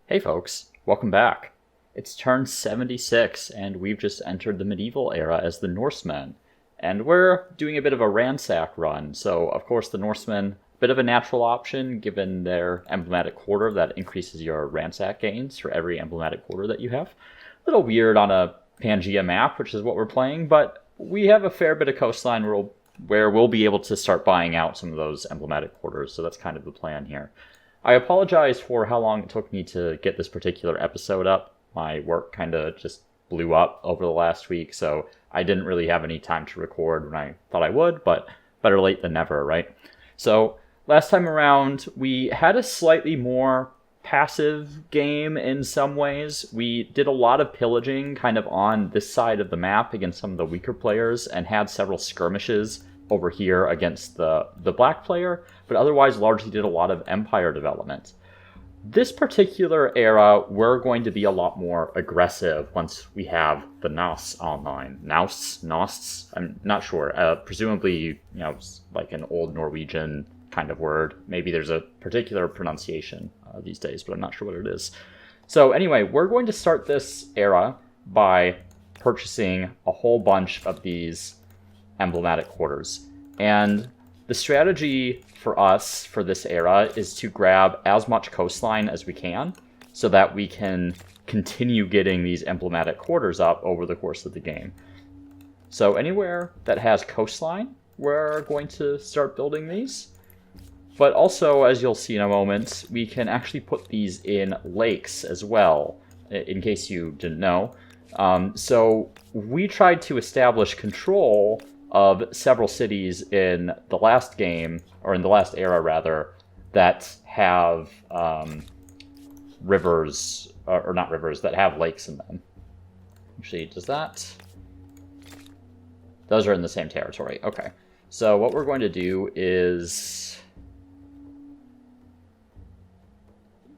Hey folks, welcome back. It's turn 76, and we've just entered the medieval era as the Norsemen. And we're doing a bit of a ransack run, so of course the Norsemen, a bit of a natural option given their emblematic quarter that increases your ransack gains for every emblematic quarter that you have. A little weird on a Pangea map, which is what we're playing, but we have a fair bit of coastline where we'll be able to start buying out some of those emblematic quarters, so that's kind of the plan here. I apologize for how long it took me to get this particular episode up. My work kind of just blew up over the last week, so I didn't really have any time to record when I thought I would, but better late than never, right? So last time around, we had a slightly more passive game in some ways. We did a lot of pillaging kind of on this side of the map against some of the weaker players and had several skirmishes over here against the black player, but otherwise largely did a lot of empire development. This particular era, we're going to be a lot more aggressive once we have the Nausts online. Nausts, I'm not sure. Presumably, like an old Norwegian kind of word. Maybe there's a particular pronunciation these days, but I'm not sure what it is. So anyway, we're going to start this era by purchasing a whole bunch of these emblematic quarters. And the strategy for us for this era is to grab as much coastline as we can so that we can continue getting these emblematic quarters up over the course of the game. So anywhere that has coastline, we're going to start building these. But also, as you'll see in a moment, we can actually put these in lakes as well, in case you didn't know. So we tried to establish control of several cities in the last game, or in the last era rather, that have rivers, or not rivers, that have lakes in them. Actually, does that? Those are in the same territory. Okay. So what we're going to do is...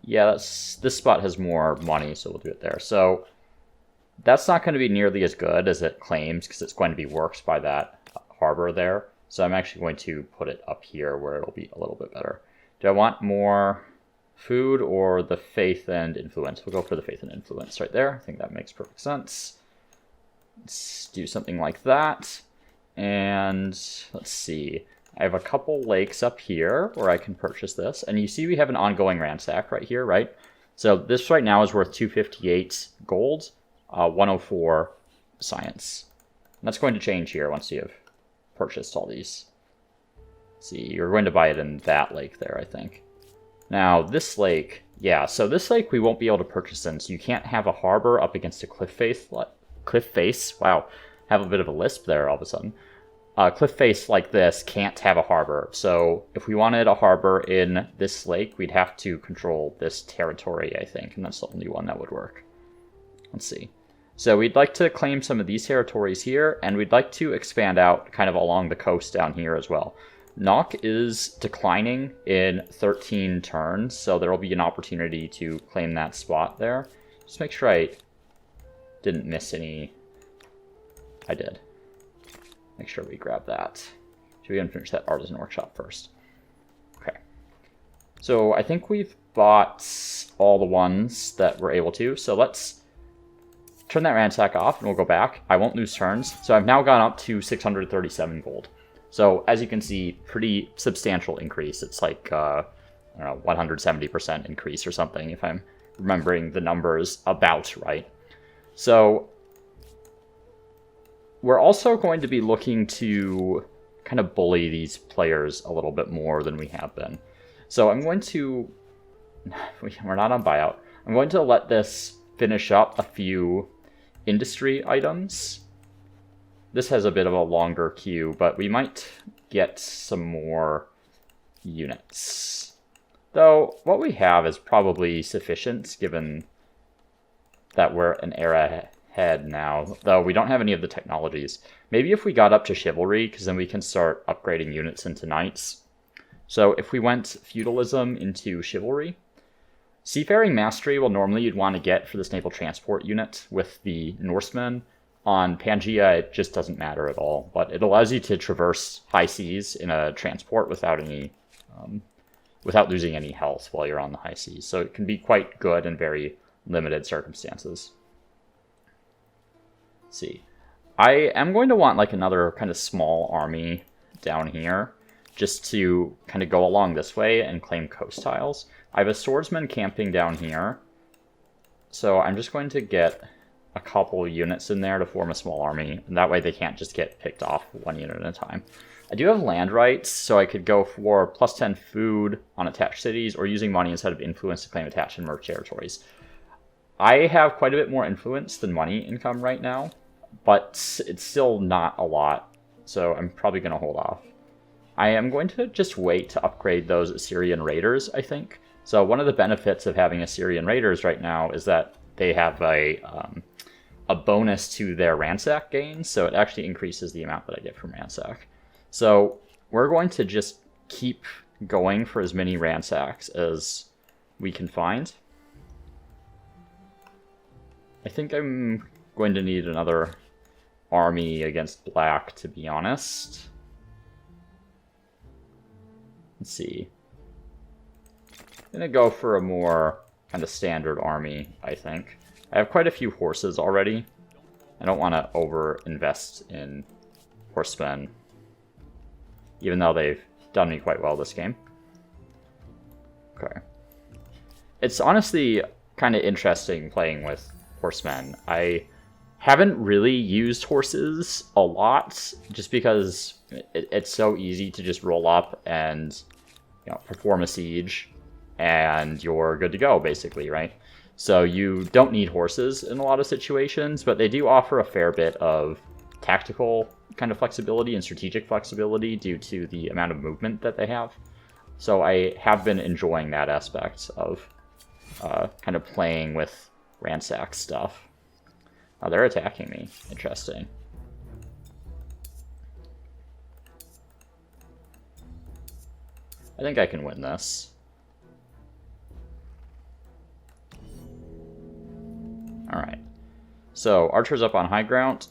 Yeah, this spot has more money, so we'll do it there. So that's not going to be nearly as good as it claims, because it's going to be worked by that harbor there. So I'm actually going to put it up here where it'll be a little bit better. Do I want more food or the faith and influence? We'll go for the faith and influence right there. I think that makes perfect sense. Let's do something like that. And let's see. I have a couple lakes up here where I can purchase this. And you see we have an ongoing ransack right here, right? So this right now is worth 258 gold, 104 science. And that's going to change here once you have purchased all these. Let's see, you're going to buy it in that lake there, I think. Now, this lake, yeah, so this lake we won't be able to purchase in, so you can't have a harbor up against a cliff face. Wow, have a bit of a lisp there all of a sudden. Cliff face like this can't have a harbor. So if we wanted a harbor in this lake, we'd have to control this territory, I think, and that's the only one that would work. Let's see. So we'd like to claim some of these territories here, and we'd like to expand out kind of along the coast down here as well. Knock is declining in 13 turns, so there will be an opportunity to claim that spot there. Just make sure I didn't miss any. I did. Make sure we grab that. Should we finish that artisan workshop first? Okay. So I think we've bought all the ones that we're able to, so let's turn that ransack off and we'll go back. I won't lose turns. So I've now gone up to 637 gold. So as you can see, pretty substantial increase. It's like, I don't know, 170% increase or something, if I'm remembering the numbers about right. So we're also going to be looking to kind of bully these players a little bit more than we have been. So I'm going to... We're not on buyout. I'm going to let this finish up a few industry items. This has a bit of a longer queue, but we might get some more units. Though what we have is probably sufficient given that we're an era ahead now, though we don't have any of the technologies. Maybe if we got up to chivalry, because then we can start upgrading units into knights. So if we went feudalism into chivalry, seafaring mastery will normally you'd want to get for this naval transport unit with the Norsemen. On Pangea, it just doesn't matter at all, but it allows you to traverse high seas in a transport without any without losing any health while you're on the high seas. So it can be quite good in very limited circumstances. Let's see. I am going to want like another kind of small army down here just to kind of go along this way and claim coast tiles. I have a swordsman camping down here. So I'm just going to get a couple units in there to form a small army, and that way they can't just get picked off one unit at a time. I do have land rights, so I could go for +10 food on attached cities, or using money instead of influence to claim attached and merge territories. I have quite a bit more influence than money income right now, but it's still not a lot, so I'm probably going to hold off. I am going to just wait to upgrade those Assyrian Raiders, I think. So one of the benefits of having Assyrian Raiders right now is that they have a bonus to their Ransack gains, so it actually increases the amount that I get from Ransack. So we're going to just keep going for as many Ransacks as we can find. I think I'm going to need another army against Black, to be honest. Let's see. I'm going to go for a more kind of standard army, I think. I have quite a few horses already. I don't want to over-invest in horsemen, even though they've done me quite well this game. Okay. It's honestly kind of interesting playing with horsemen. I haven't really used horses a lot, just because it's so easy to just roll up and, you know, perform a siege, and you're good to go, basically, right? So you don't need horses in a lot of situations, but they do offer a fair bit of tactical kind of flexibility and strategic flexibility due to the amount of movement that they have. So I have been enjoying that aspect of kind of playing with Ransack stuff. Oh, they're attacking me. Interesting. I think I can win this. Alright. So, Archer's up on high ground.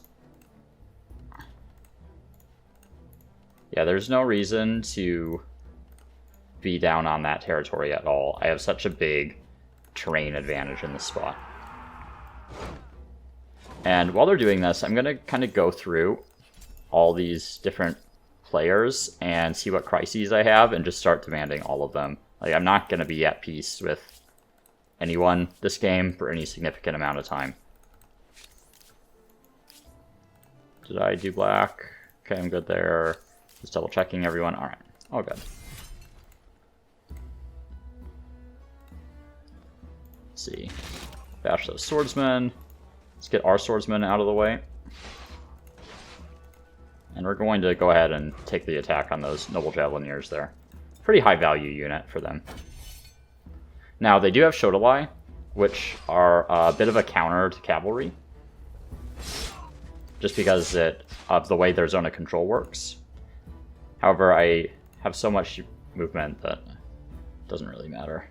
Yeah, there's no reason to be down on that territory at all. I have such a big terrain advantage in this spot. And while they're doing this, I'm going to kind of go through all these different players and see what crises I have and just start demanding all of them. Like, I'm not going to be at peace with anyone this game for any significant amount of time. Did I do Black? Okay, I'm good there. Just double checking everyone. Alright, all good. Let's see. Bash those swordsmen. Let's get our swordsmen out of the way. And we're going to go ahead and take the attack on those noble javelineers there. Pretty high value unit for them. Now, they do have Shodalai, which are a bit of a counter to cavalry. Just because of the way their zone of control works. However, I have so much movement that it doesn't really matter.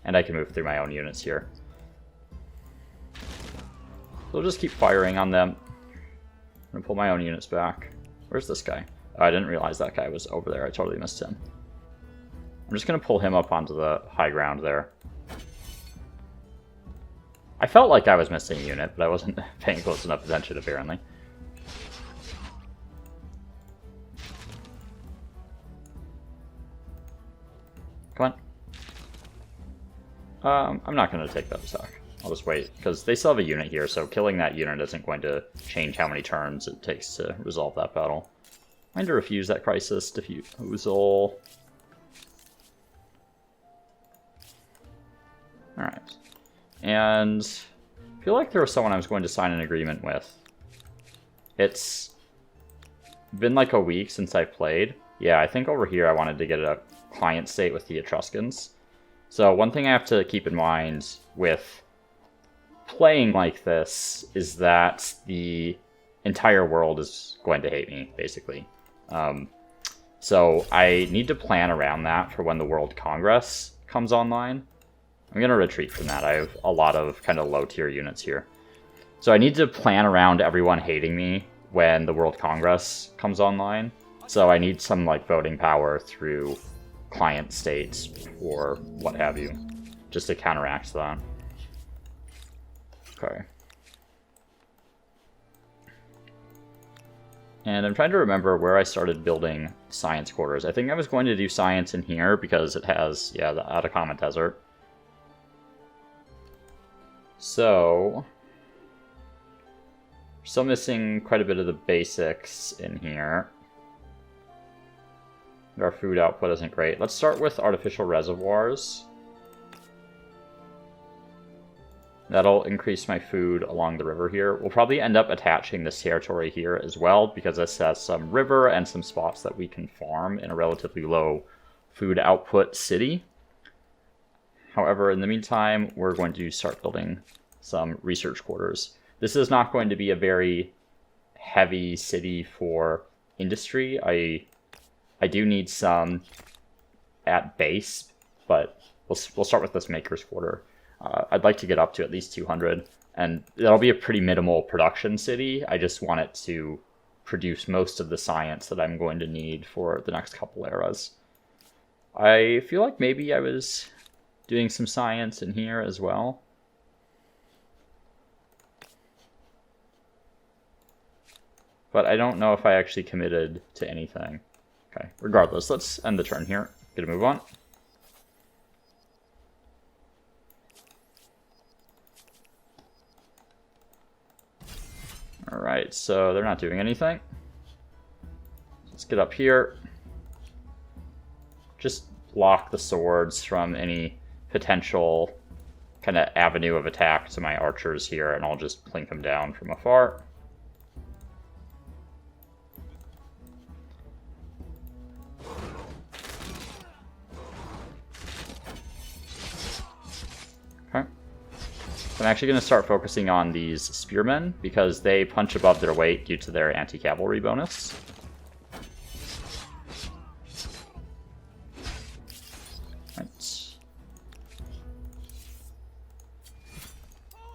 And I can move through my own units here. So I'll just keep firing on them. I'm going to pull my own units back. Where's this guy? Oh, I didn't realize that guy was over there. I totally missed him. I'm just going to pull him up onto the high ground there. I felt like I was missing a unit, but I wasn't paying close enough attention, apparently. Come on. I'm not going to take that attack. I'll just wait, because they still have a unit here, so killing that unit isn't going to change how many turns it takes to resolve that battle. I'm going to refuse that crisis defusal. Alright. And I feel like there was someone I was going to sign an agreement with. It's been like a week since I played. Yeah, I think over here I wanted to get a client state with the Etruscans. So one thing I have to keep in mind with playing like this is that the entire world is going to hate me, basically. So I need to plan around that for when the World Congress comes online. I'm going to retreat from that. I have a lot of kind of low-tier units here. So I need to plan around everyone hating me when the World Congress comes online. So I need some like voting power through client states or what have you, just to counteract that. Okay. And I'm trying to remember where I started building science quarters. I think I was going to do science in here because it has, yeah, the Atacama Desert. So, still missing quite a bit of the basics in here. Our food output isn't great. Let's start with artificial reservoirs. That'll increase my food along the river here. We'll probably end up attaching this territory here as well, because this has some river and some spots that we can farm in a relatively low food output city. However, in the meantime, we're going to start building some research quarters. This is not going to be a very heavy city for industry. I do need some at base, but we'll start with this maker's quarter. I'd like to get up to at least 200, and that'll be a pretty minimal production city. I just want it to produce most of the science that I'm going to need for the next couple eras. I feel like maybe I was doing some science in here as well. But I don't know if I actually committed to anything. Okay, regardless, let's end the turn here. Get a move on. Alright, so they're not doing anything. Let's get up here. Just block the swords from any potential kind of avenue of attack to my archers here, and I'll just plink them down from afar. Okay. I'm actually going to start focusing on these spearmen, because they punch above their weight due to their anti-cavalry bonus. Right.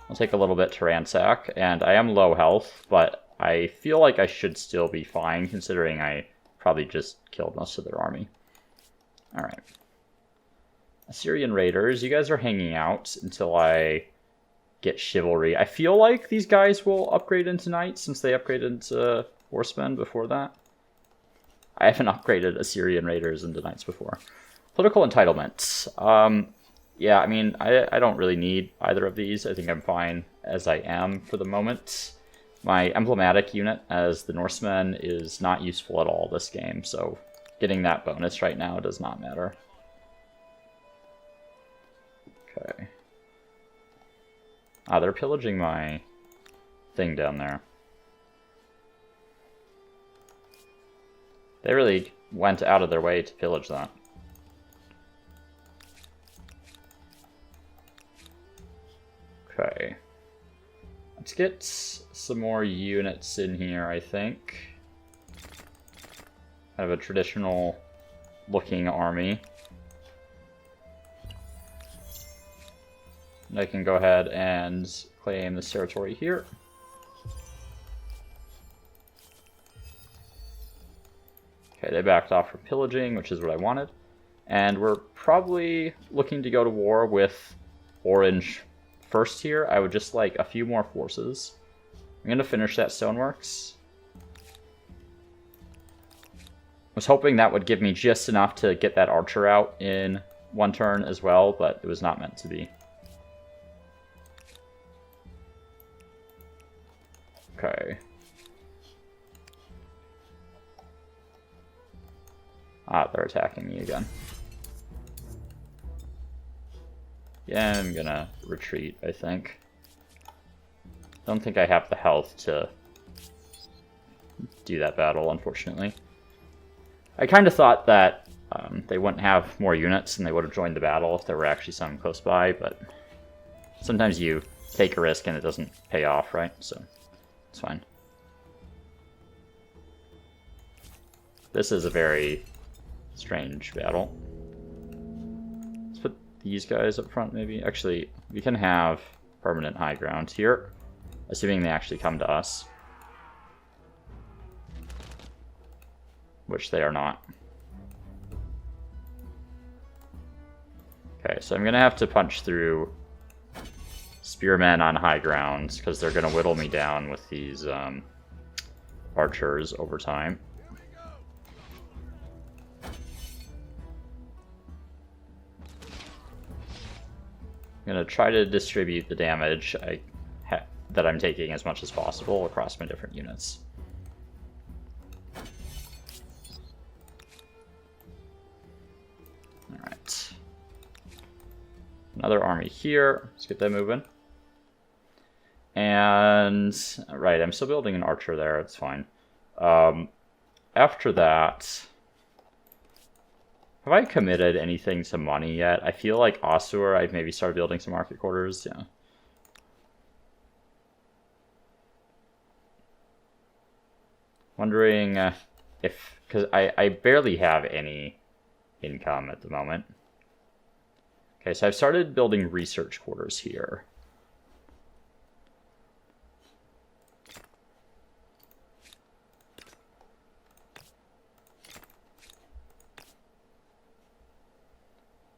I'll take a little bit to ransack, and I am low health, but I feel like I should still be fine, considering I probably just killed most of their army. Alright. Assyrian Raiders, you guys are hanging out until I get chivalry. I feel like these guys will upgrade into knights since they upgraded into horsemen before that. I haven't upgraded Assyrian Raiders into knights before. Political entitlements. Yeah, I mean, I don't really need either of these. I think I'm fine as I am for the moment. My emblematic unit as the Norsemen is not useful at all this game, so getting that bonus right now does not matter. Okay. Ah, they're pillaging my thing down there. They really went out of their way to pillage that. Okay. Let's get some more units in here, I think. Kind of a traditional looking army. I can go ahead and claim this territory here. Okay, they backed off from pillaging, which is what I wanted. And we're probably looking to go to war with Orange first here. I would just like a few more forces. I'm going to finish that stoneworks. I was hoping that would give me just enough to get that archer out in one turn as well, but it was not meant to be. Okay. Ah, they're attacking me again. Yeah, I'm gonna retreat, I think. Don't think I have the health to do that battle, unfortunately. I kind of thought that they wouldn't have more units and they would have joined the battle if there were actually some close by, but sometimes you take a risk and it doesn't pay off, right? So it's fine. This is a very strange battle. Let's put these guys up front, maybe. Actually, we can have permanent high ground here, assuming they actually come to us. Which they are not. Okay, so I'm gonna have to punch through spearmen on high grounds because they're gonna whittle me down with these archers over time. I'm gonna try to distribute the damage that I'm taking as much as possible across my different units. Alright. Another army here. Let's get that moving. And, right, I'm still building an archer there. It's fine. After that, have I committed anything to money yet? I feel like Osur, I've maybe started building some market quarters. Yeah. Wondering if, because I barely have any income at the moment. Okay, so I've started building research quarters here.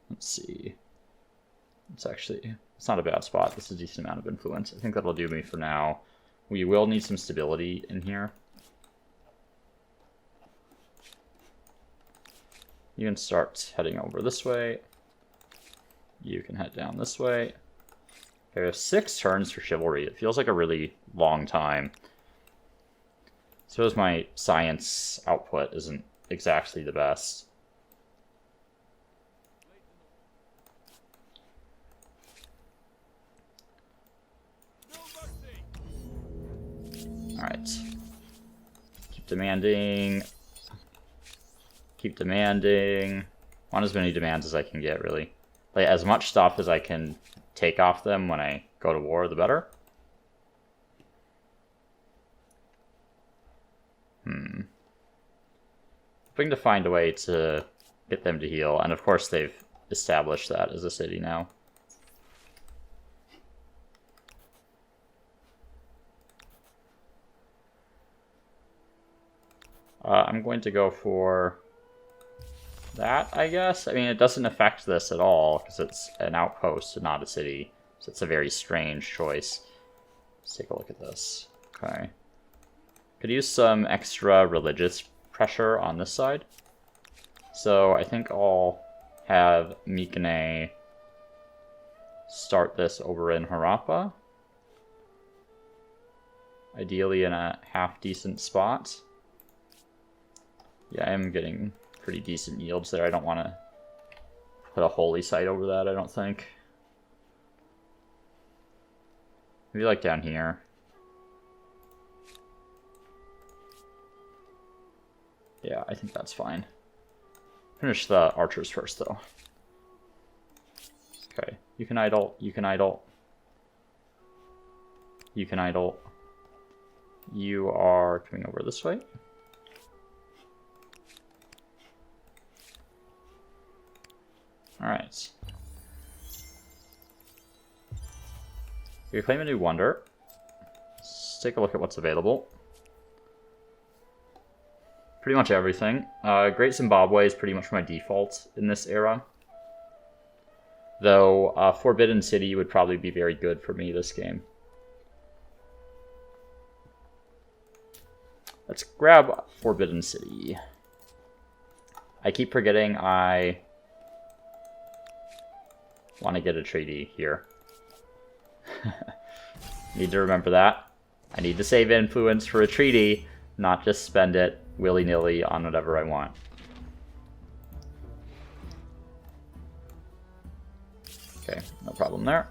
Let's see. It's not a bad spot. This is a decent amount of influence. I think that'll do me for now. We will need some stability in here. You can start heading over this way. You can head down this way. Okay, we have 6 turns for chivalry. It feels like a really long time. I suppose my science output isn't exactly the best. Alright. Keep demanding. Keep demanding. Want as many demands as I can get, really. Like, as much stuff as I can take off them when I go to war, the better. Hoping to find a way to get them to heal. And of course they've established that as a city now. I'm going to go for that, I guess. I mean, it doesn't affect this at all, because it's an outpost and not a city. So it's a very strange choice. Let's take a look at this. Okay. Could use some extra religious pressure on this side. So I think I'll have Mikane start this over in Harappa. Ideally in a half-decent spot. Yeah, I am getting pretty decent yields there. I don't want to put a holy site over that, I don't think. Maybe like down here. Yeah, I think that's fine. Finish the archers first, though. Okay, you can idle, you can idle. You can idle. You are coming over this way. Alright. We claim a new wonder. Let's take a look at what's available. Pretty much everything. Great Zimbabwe is pretty much my default in this era. Though Forbidden City would probably be very good for me this game. Let's grab Forbidden City. I keep forgetting I want to get a treaty here. Need to remember that. I need to save influence for a treaty, not just spend it willy-nilly on whatever I want. Okay, no problem there.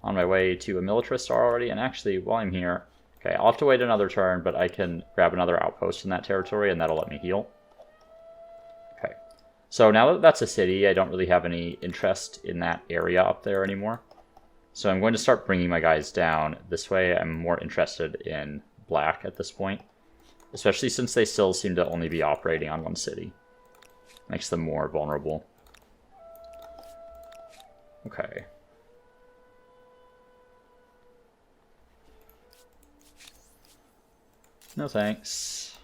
On my way to a militarist star already, and actually, while I'm here, okay, I'll have to wait another turn, but I can grab another outpost in that territory, and that'll let me heal. Okay, so now that that's a city, I don't really have any interest in that area up there anymore. So I'm going to start bringing my guys down. This way, I'm more interested in black at this point, especially since they still seem to only be operating on one city. Makes them more vulnerable. Okay. No thanks.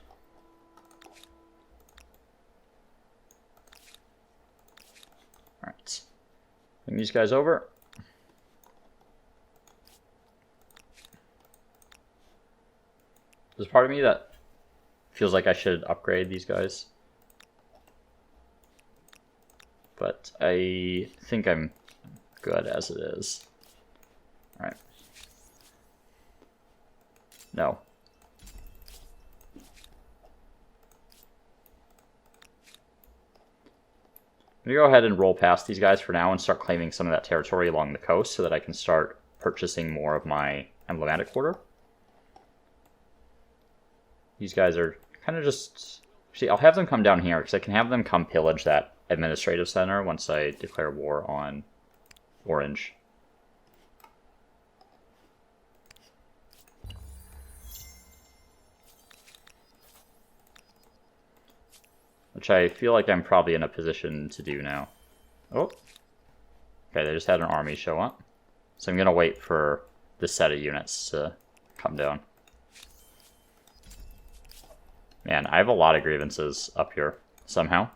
Bring these guys over. There's part of me that feels like I should upgrade these guys. But I think I'm good as it is. Alright. No. I'm going to go ahead and roll past these guys for now and start claiming some of that territory along the coast so that I can start purchasing more of my emblematic quarter. These guys are kind of just... See, I'll have them come down here because I can have them come pillage that administrative center once I declare war on Orange. Which I feel like I'm probably in a position to do now. Oh. Okay, they just had an army show up. So I'm going to wait for this set of units to come down. Man, I have a lot of grievances up here, somehow.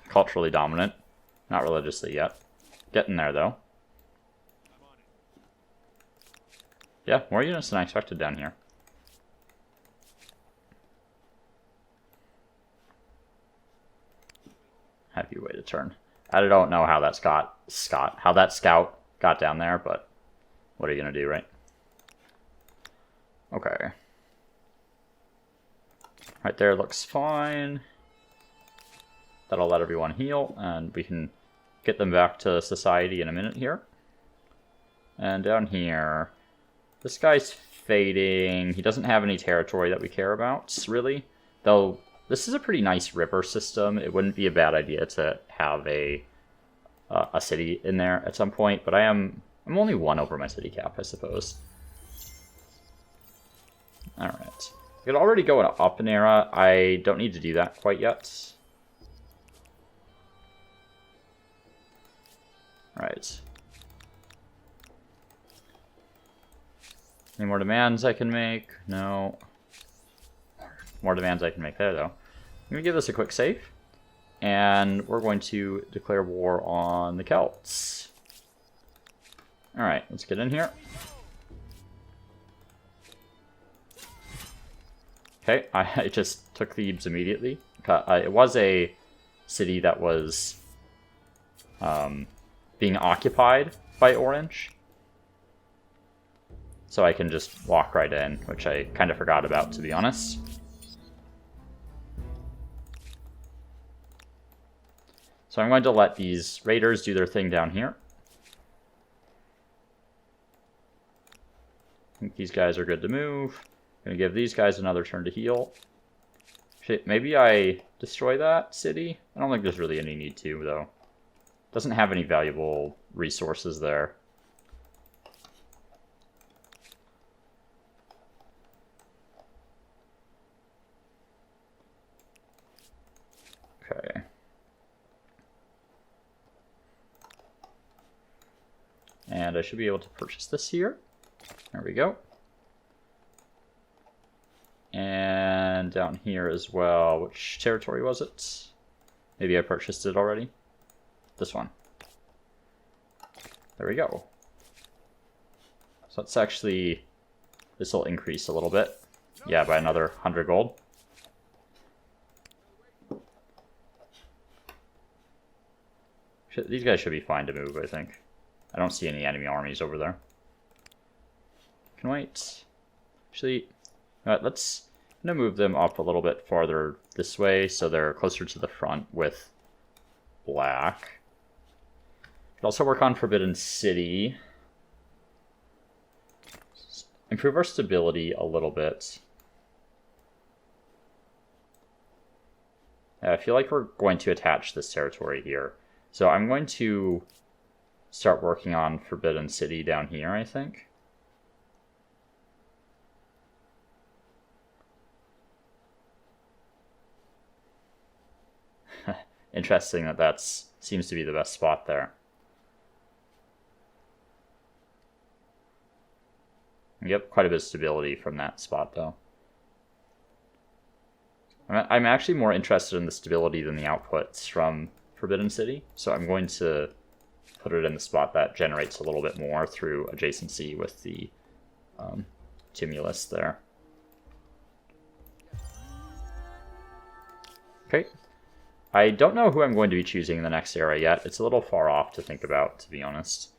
Culturally dominant. Not religiously yet. Getting there, though. Yeah, more units than I expected down here. Happy way to turn. I don't know how that how that scout got down there, but what are you gonna do, right? Okay. Right there looks fine. That'll let everyone heal, and we can get them back to society in a minute here. And down here, this guy's fading. He doesn't have any territory that we care about, really. Though, this is a pretty nice river system. It wouldn't be a bad idea to have a city in there at some point, but I'm only one over my city cap, I suppose. Alright. I could already go up an era. I don't need to do that quite yet. Alright. Any more demands I can make? No. More demands I can make there, though. I'm going to give this a quick save. And we're going to declare war on the Celts. Alright, let's get in here. Okay, I just took Thebes immediately. It was a city that was being occupied by Orange. So I can just walk right in, which I kind of forgot about, to be honest. So I'm going to let these raiders do their thing down here. I think these guys are good to move. I'm going to give these guys another turn to heal. Shit, maybe I destroy that city? I don't think there's really any need to, though. Doesn't have any valuable resources there. Okay. And I should be able to purchase this here. There we go. And down here as well. Which territory was it? Maybe I purchased it already. This one. There we go. So that's actually... This will increase a little bit. Yeah, by another 100 gold. These guys should be fine to move, I think. I don't see any enemy armies over there. Can wait. Actually, let's move them up a little bit farther this way so they're closer to the front with black. Could also work on Forbidden City. Improve our stability a little bit. I feel like we're going to attach this territory here. So I'm going to start working on Forbidden City down here, I think. Interesting that seems to be the best spot there. I get quite a bit of stability from that spot, though. I'm actually more interested in the stability than the outputs from Forbidden City, so I'm going to put it in the spot that generates a little bit more through adjacency with the tumulus there. Okay. I don't know who I'm going to be choosing in the next era yet. It's a little far off to think about, to be honest.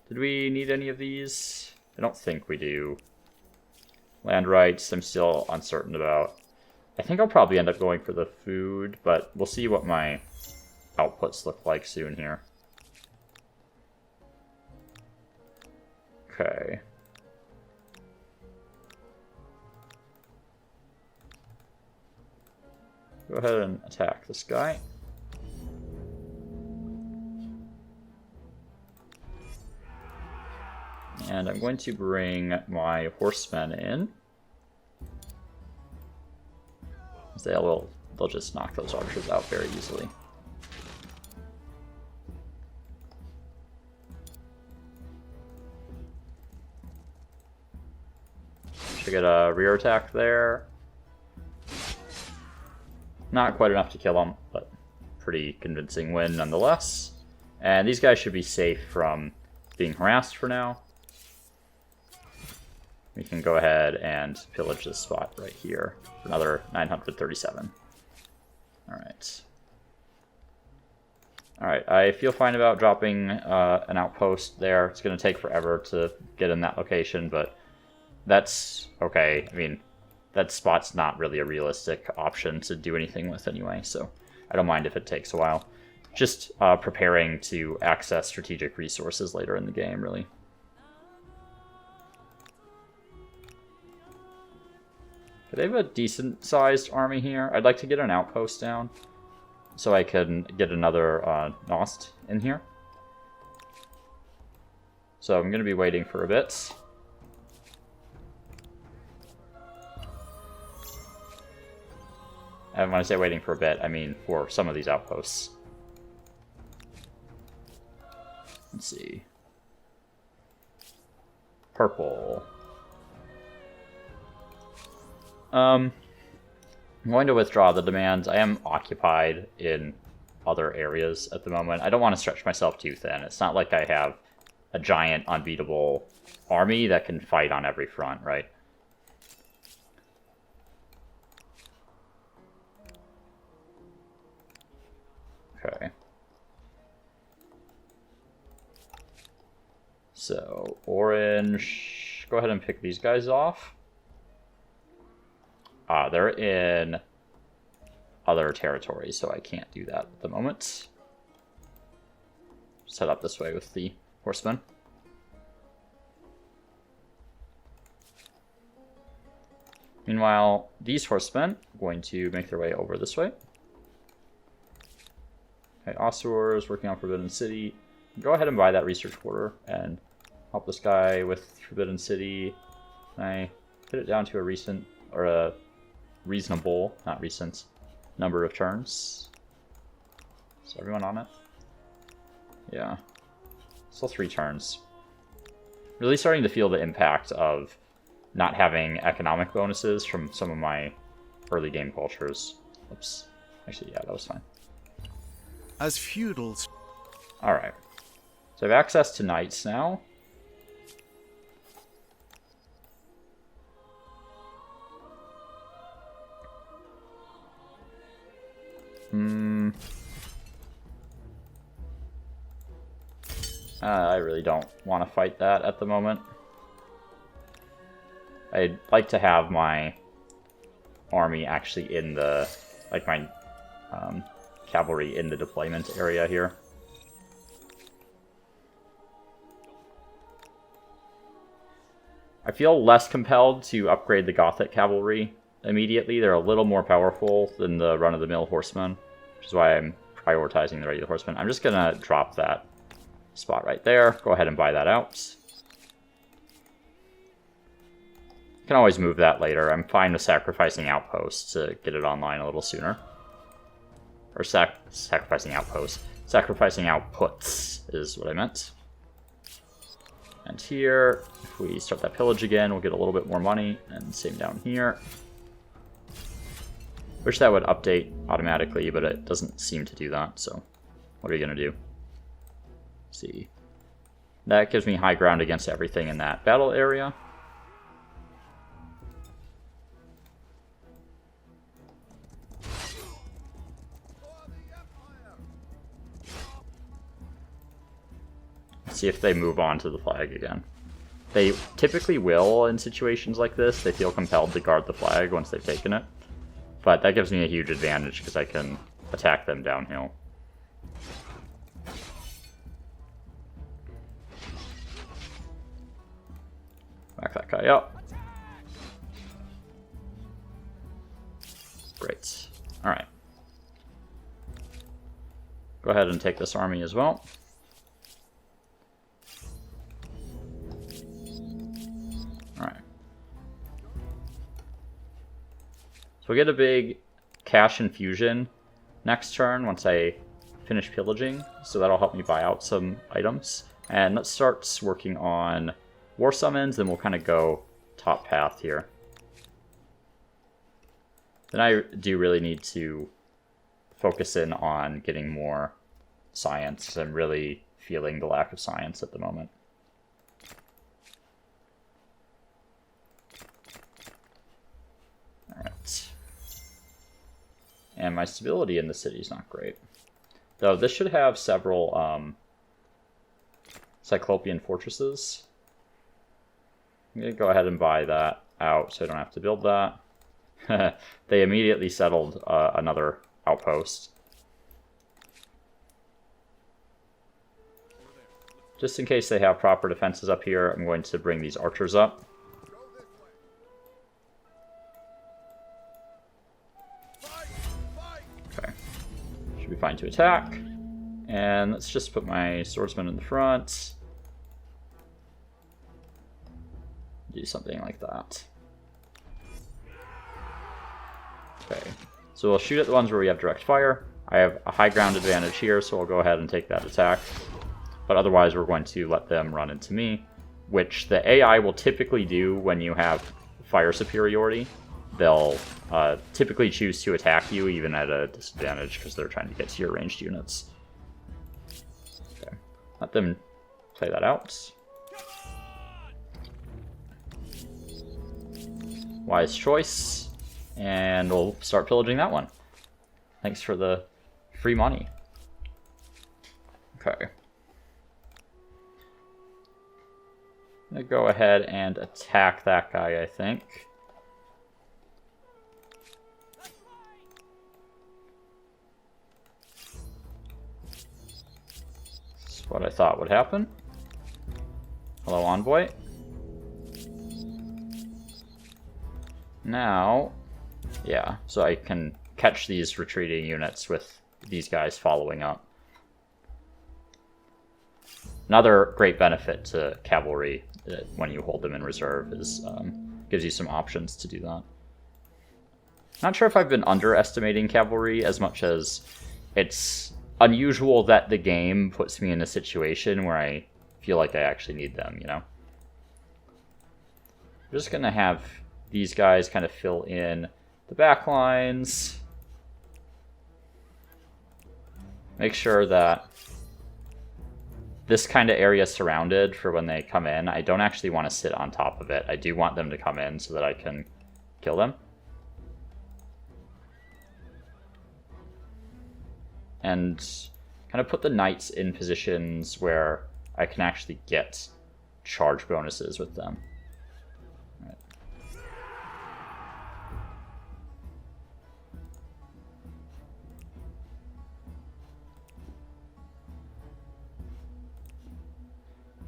Did we need any of these? I don't think we do. Land rights, I'm still uncertain about. I think I'll probably end up going for the food, but we'll see what my outputs look like soon here. Okay. Go ahead and attack this guy. And I'm going to bring my horsemen in. They'll just knock those archers out very easily. Should get a rear attack there. Not quite enough to kill them, but pretty convincing win nonetheless. And these guys should be safe from being harassed for now. We can go ahead and pillage this spot right here for another 937. Alright. Alright, I feel fine about dropping an outpost there. It's going to take forever to get in that location, but that's okay. I mean, that spot's not really a realistic option to do anything with anyway, so I don't mind if it takes a while. Just preparing to access strategic resources later in the game, really. They have a decent-sized army here. I'd like to get an outpost down so I can get another Naust in here. So I'm going to be waiting for a bit. And when I say waiting for a bit, I mean for some of these outposts. Let's see. Purple. I'm going to withdraw the demands. I am occupied in other areas at the moment. I don't want to stretch myself too thin. It's not like I have a giant, unbeatable army that can fight on every front, right? Okay. So, orange. Go ahead and pick these guys off. They're in other territories, so I can't do that at the moment. Set up this way with the horsemen. Meanwhile, these horsemen are going to make their way over this way. Okay, Ossuar is working on Forbidden City. Go ahead and buy that research quarter and help this guy with Forbidden City. I get it down to a reasonable, not recent, number of turns. Is everyone on it? Yeah. Still 3 turns. Really starting to feel the impact of not having economic bonuses from some of my early game cultures. Oops. Actually, yeah, that was fine. As feudals. Alright. So I have access to knights now. I really don't want to fight that at the moment. I'd like to have my army actually in the, like my cavalry in the deployment area here. I feel less compelled to upgrade the Gothic cavalry immediately. They're a little more powerful than the run-of-the-mill horsemen, which is why I'm prioritizing the regular horsemen. I'm just going to drop that spot right there. Go ahead and buy that out. You can always move that later. I'm fine with sacrificing outposts to get it online a little sooner. Or sacrificing outposts. Sacrificing outputs is what I meant. And here, if we start that pillage again, we'll get a little bit more money. And same down here. Wish that would update automatically, but it doesn't seem to do that, so what are you going to do? see. That gives me high ground against everything in that battle area. Let's see if they move on to the flag again. They typically will in situations like this. They feel compelled to guard the flag once they've taken it. But that gives me a huge advantage because I can attack them downhill. Back that guy up. Great. Alright. Go ahead and take this army as well. Alright. So we get a big cash infusion next turn once I finish pillaging, so that'll help me buy out some items. And let's start working on war summons, then we'll kind of go top path here. Then I do really need to focus in on getting more science, because I'm really feeling the lack of science at the moment. Alright. And my stability in the city is not great. Though this should have several Cyclopean fortresses. I'm going to go ahead and buy that out so I don't have to build that. They immediately settled another outpost. Just in case they have proper defenses up here, I'm going to bring these archers up. Okay. Should be fine to attack. And let's just put my swordsman in the front. Do something like that. Okay, so we'll shoot at the ones where we have direct fire. I have a high ground advantage here, so I'll go ahead and take that attack. But otherwise, we're going to let them run into me, which the AI will typically do when you have fire superiority. They'll typically choose to attack you even at a disadvantage because they're trying to get to your ranged units. Okay, let them play that out. Wise choice, and we'll start pillaging that one. Thanks for the free money. Okay. I'm gonna go ahead and attack that guy, I think. This is what I thought would happen. Hello, envoy. Now, yeah, so I can catch these retreating units with these guys following up. Another great benefit to cavalry when you hold them in reserve is gives you some options to do that. Not sure if I've been underestimating cavalry as much as it's unusual that the game puts me in a situation where I feel like I actually need them, you know? I'm just gonna have these guys kind of fill in the back lines. Make sure that this kind of area is surrounded for when they come in. I don't actually want to sit on top of it. I do want them to come in so that I can kill them. And kind of put the knights in positions where I can actually get charge bonuses with them. Right.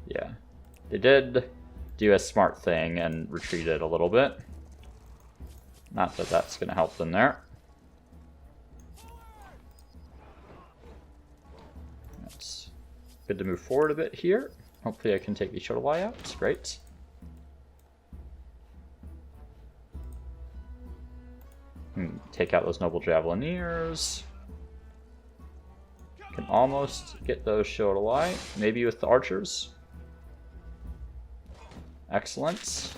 Yeah, they did do a smart thing and retreated a little bit. Not that that's going to help them there. It's good to move forward a bit here. Hopefully I can take the Shodelai out. Great. Take out those noble javelineers. Can almost get those Shodelai. Maybe with the archers. Excellent. So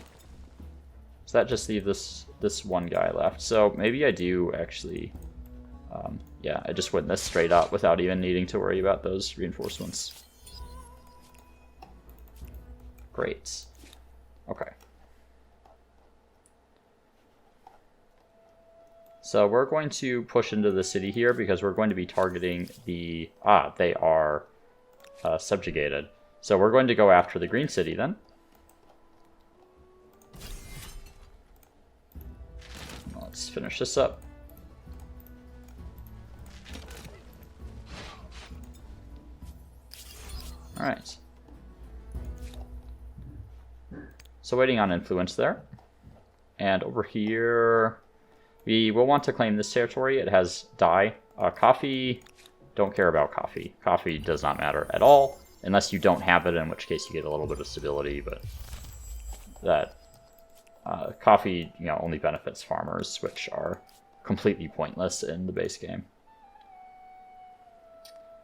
that just leaves this one guy left. So maybe I do actually, yeah, I just win this straight up without even needing to worry about those reinforcements. Great. Okay. So we're going to push into the city here because we're going to be targeting the... they are subjugated. So we're going to go after the green city then. Let's finish this up. Alright. So waiting on influence there. And over here, we will want to claim this territory. It has dye. Coffee, don't care about coffee. Coffee does not matter at all, unless you don't have it, in which case you get a little bit of stability, but that coffee, only benefits farmers, which are completely pointless in the base game.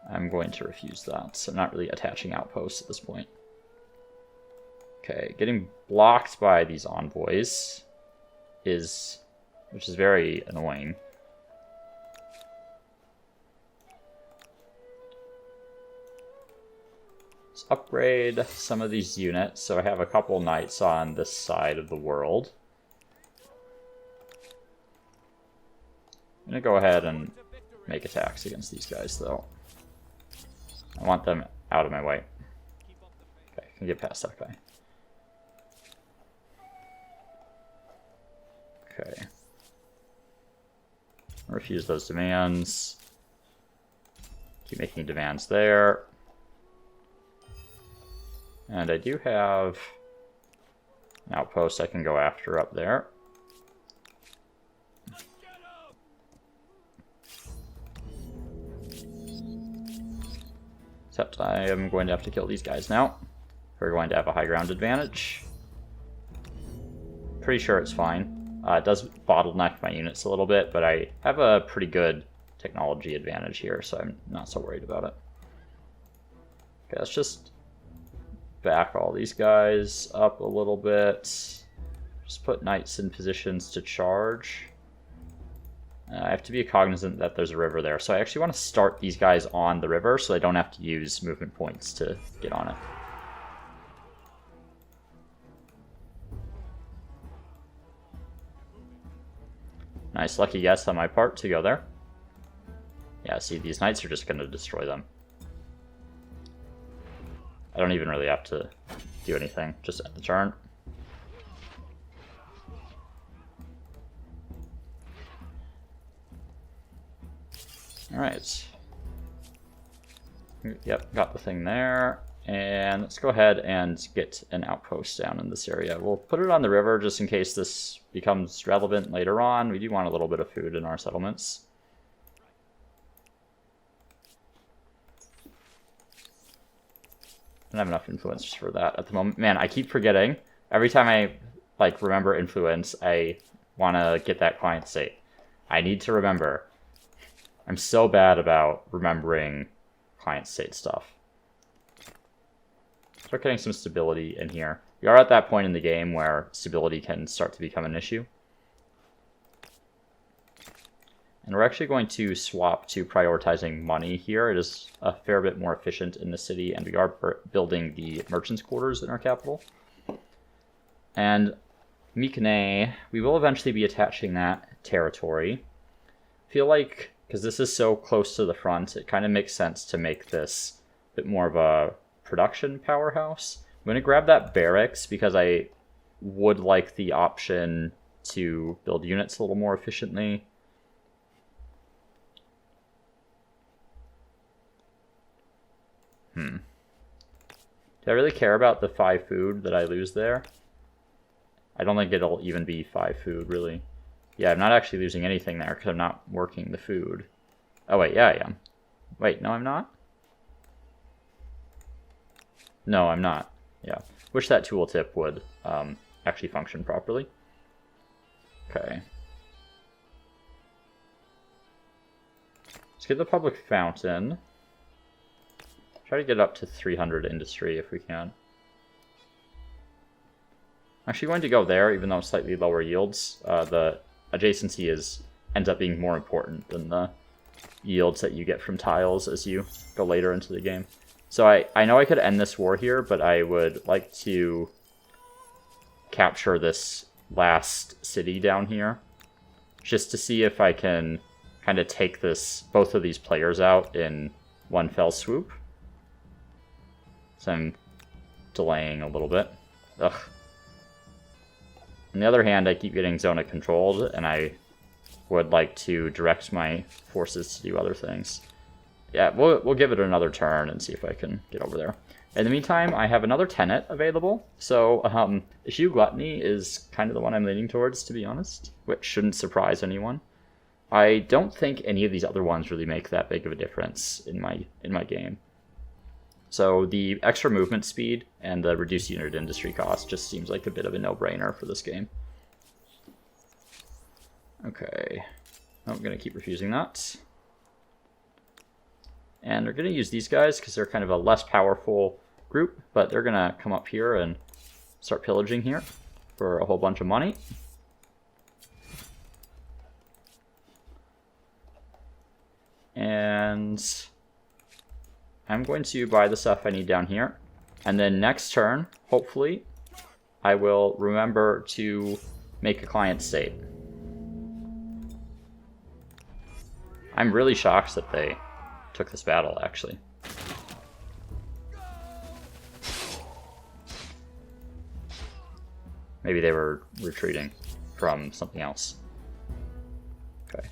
I'm going to refuse that, so I'm not really attaching outposts at this point. Okay, getting blocked by these envoys which is very annoying. Let's upgrade some of these units, so I have a couple knights on this side of the world. I'm gonna go ahead and make attacks against these guys, though. I want them out of my way. Okay, I can get past that guy. Okay. Refuse those demands. Keep making demands there. And I do have an outpost I can go after up there. Except I am going to have to kill these guys now. We're going to have a high ground advantage. Pretty sure it's fine. It does bottleneck my units a little bit, but I have a pretty good technology advantage here, so I'm not so worried about it. Okay, let's just back all these guys up a little bit. Just put knights in positions to charge. I have to be cognizant that there's a river there, so I actually want to start these guys on the river so they don't have to use movement points to get on it. Nice lucky guess on my part to go there. Yeah, see, these knights are just going to destroy them. I don't even really have to do anything, just end the turn. Alright. Yep, got the thing there. And let's go ahead and get an outpost down in this area. We'll put it on the river just in case this becomes relevant later on. We do want a little bit of food in our settlements. I don't have enough influence for that at the moment. Man, I keep forgetting. Every time I remember influence, I want to get that client state. I need to remember. I'm so bad about remembering client state stuff. Start getting some stability in here. We are at that point in the game where stability can start to become an issue. And we're actually going to swap to prioritizing money here. It is a fair bit more efficient in the city, and we are building the merchants' quarters in our capital. And Mycenae, we will eventually be attaching that territory. I feel like, because this is so close to the front, it kind of makes sense to make this a bit more of a production powerhouse. I'm going to grab that barracks because I would like the option to build units a little more efficiently. Do I really care about the 5 food that I lose there? I don't think it'll even be 5 food, really. Yeah, I'm not actually losing anything there because I'm not working the food. Oh, wait, yeah, I am. Wait, no, I'm not? No, I'm not. Yeah. Wish that tooltip would actually function properly. Okay. Let's get the public fountain. Try to get up to 300 industry if we can. I'm actually going to go there, even though it's slightly lower yields. The adjacency ends up being more important than the yields that you get from tiles as you go later into the game. So I know I could end this war here, but I would like to capture this last city down here, just to see if I can kind of take both of these players out in one fell swoop. So I'm delaying a little bit. Ugh. On the other hand, I keep getting zona controlled, and I would like to direct my forces to do other things. Yeah, we'll give it another turn and see if I can get over there. In the meantime, I have another Tenet available, so Issue Gluttony is kind of the one I'm leaning towards, to be honest, which shouldn't surprise anyone. I don't think any of these other ones really make that big of a difference in my game. So the extra movement speed and the reduced unit industry cost just seems like a bit of a no-brainer for this game. Okay, I'm going to keep refusing that. And we're going to use these guys because they're kind of a less powerful group, but they're going to come up here and start pillaging here for a whole bunch of money. And I'm going to buy the stuff I need down here. And then next turn, hopefully, I will remember to make a client state. I'm really shocked that they took this battle, actually. Maybe they were retreating from something else. Okay.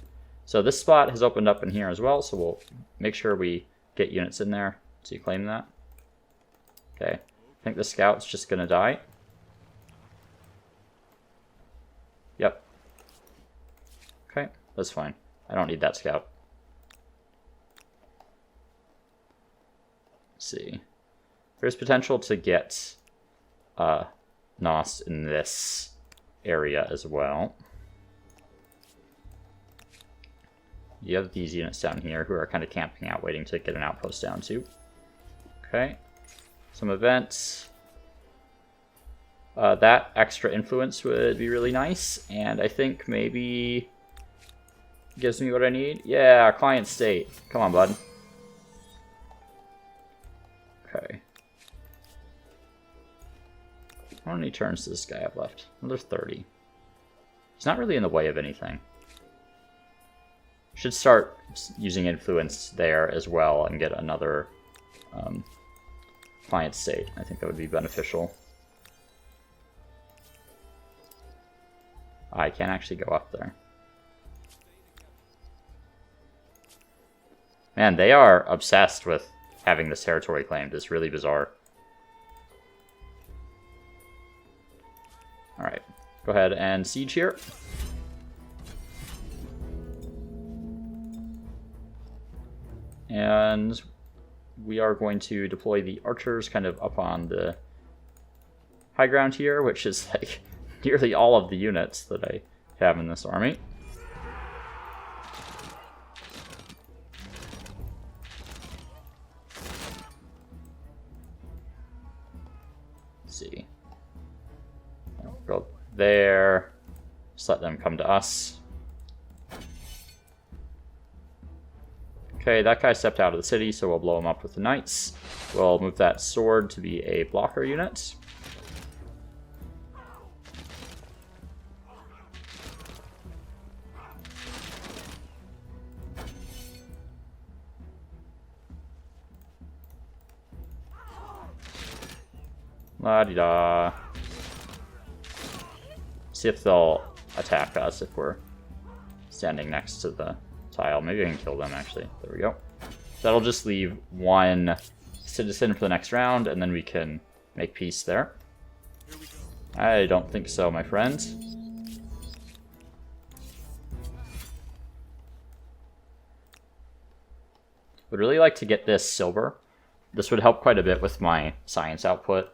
So this spot has opened up in here as well, so we'll make sure we get units in there so you claim that. Okay. I think the scout's just going to die. Yep. Okay, that's fine. I don't need that scout. See, there's potential to get Naust in this area as well. You have these units down here who are kind of camping out, waiting to get an outpost down too. Okay, some events. That extra influence would be really nice, and I think maybe gives me what I need. Yeah, client state. Come on, bud. Okay. How many turns does this guy have left? Another 30. He's not really in the way of anything. Should start using influence there as well and get another client state. I think that would be beneficial. I can't actually go up there. Man, they are obsessed with having this territory claimed. It's really bizarre. Alright, go ahead and siege here. And we are going to deploy the archers kind of up on the high ground here, which is like nearly all of the units that I have in this army. See. Go there. Just let them come to us. Okay, that guy stepped out of the city, so we'll blow him up with the knights. We'll move that sword to be a blocker unit. La-di-da. See if they'll attack us if we're standing next to the tile. Maybe I can kill them, actually. There we go. That'll just leave one citizen for the next round, and then we can make peace there. I don't think so, my friend. Would really like to get this silver. This would help quite a bit with my science output.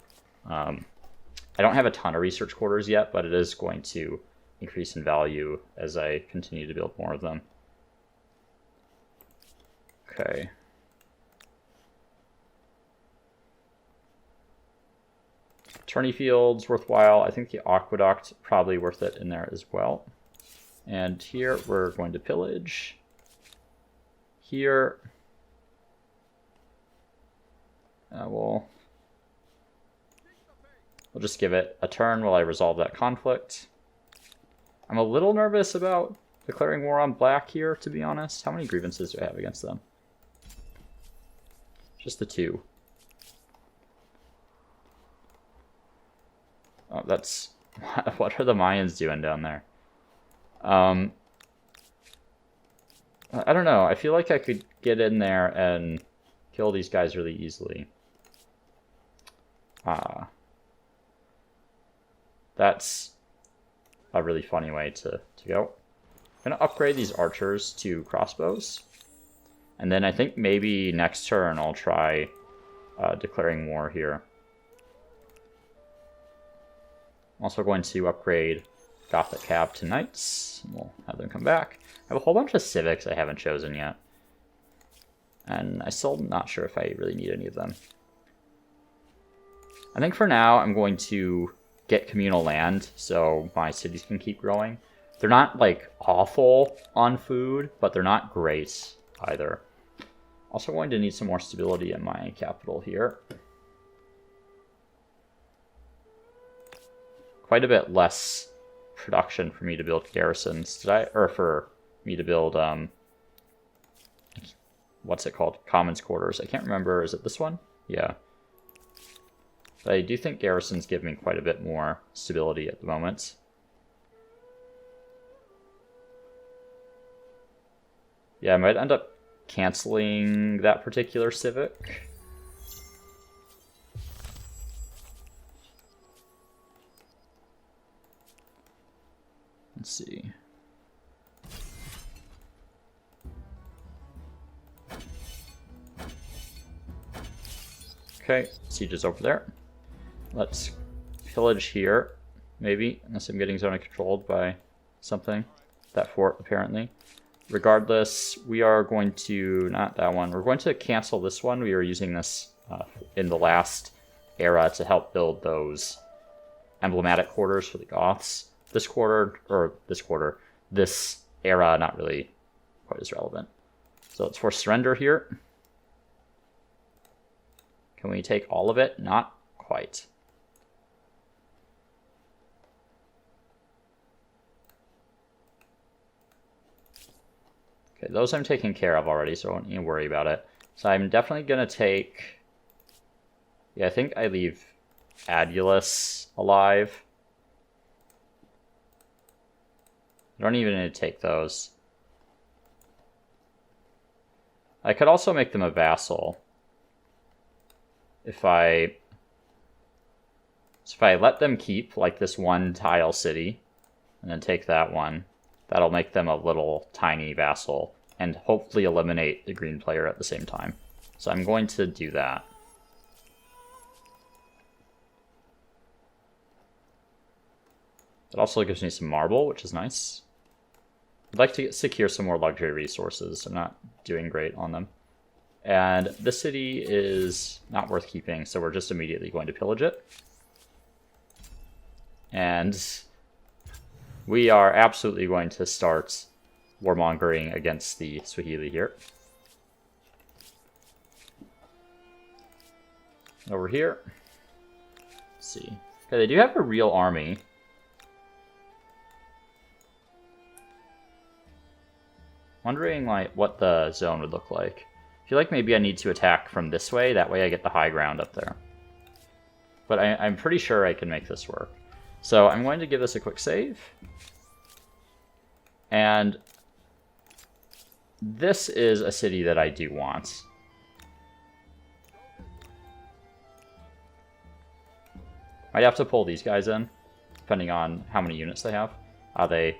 I don't have a ton of research quarters yet, but it is going to increase in value as I continue to build more of them. Okay. Tourney Field's worthwhile. I think the Aqueduct probably worth it in there as well. And here we're going to pillage. Here. We'll just give it a turn while I resolve that conflict. I'm a little nervous about declaring war on Black here, to be honest. How many grievances do I have against them? Just the 2. Oh, that's... What are the Mayans doing down there? I don't know. I feel like I could get in there and kill these guys really easily. That's a really funny way to go. I'm going to upgrade these archers to crossbows. And then I think maybe next turn I'll try declaring war here. I'm also going to upgrade Gothic Cav to Knights. We'll have them come back. I have a whole bunch of civics I haven't chosen yet. And I'm still not sure if I really need any of them. I think for now I'm going to get communal land so my cities can keep growing. They're not, like, awful on food, but they're not great either. Also going to need some more stability in my capital here. Quite a bit less production for me to build garrisons. Or for me to build, what's it called? Commons quarters. I can't remember. Is it this one? Yeah. But I do think garrisons give me quite a bit more stability at the moment. Yeah, I might end up canceling that particular civic. Let's see. Okay, siege is over there. Let's pillage here, maybe, unless I'm getting zone controlled by something. That fort, apparently. Regardless, we are going to, not that one, we're going to cancel this one. We were using this in the last era to help build those emblematic quarters for the Goths. This era, not really quite as relevant. So let's force surrender here. Can we take all of it? Not quite. Okay, those I'm taking care of already, so I don't need to worry about it. So I'm definitely going to take... Yeah, I think I leave Adulus alive. I don't even need to take those. I could also make them a vassal. If I let them keep, like, this one tile city, and then take that one, that'll make them a little tiny vassal, and hopefully eliminate the green player at the same time. So I'm going to do that. It also gives me some marble, which is nice. I'd like to secure some more luxury resources. I'm not doing great on them. And this city is not worth keeping, so we're just immediately going to pillage it. And we are absolutely going to start warmongering against the Swahili here. Over here. Let's see. Okay, they do have a real army. Wondering, like, what the zone would look like. I feel like maybe I need to attack from this way. That way I get the high ground up there. But I'm pretty sure I can make this work. So I'm going to give this a quick save. And this is a city that I do want. Might have to pull these guys in, depending on how many units they have. They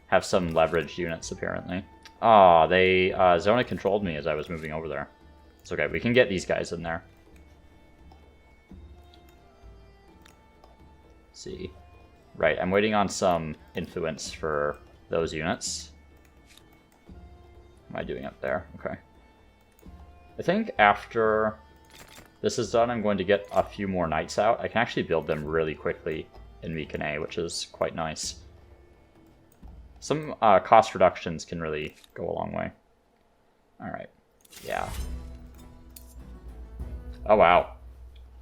have some leveraged units, apparently. Ah, they zona controlled me as I was moving over there. It's okay, we can get these guys in there. Let's see. Right, I'm waiting on some influence for those units. What am I doing up there? Okay. I think after this is done, I'm going to get a few more knights out. I can actually build them really quickly in Mycenae, which is quite nice. Some cost reductions can really go a long way. Alright. Yeah. Oh, wow.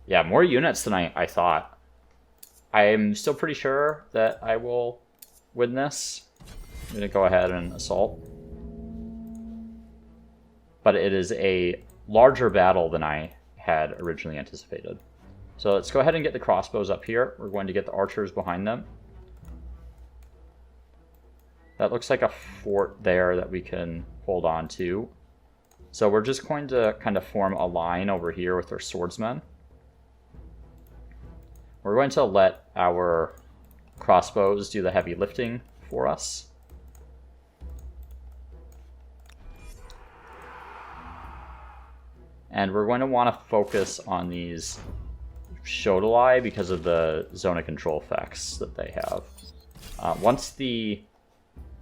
Yeah, more units than I thought. I'm still pretty sure that I will win this. I'm going to go ahead and assault. But it is a larger battle than I had originally anticipated. So let's go ahead and get the crossbows up here. We're going to get the archers behind them. That looks like a fort there that we can hold on to. So we're just going to kind of form a line over here with our swordsmen. We're going to let our crossbows do the heavy lifting for us. And we're going to want to focus on these Shodalai because of the zone of control effects that they have. Once the,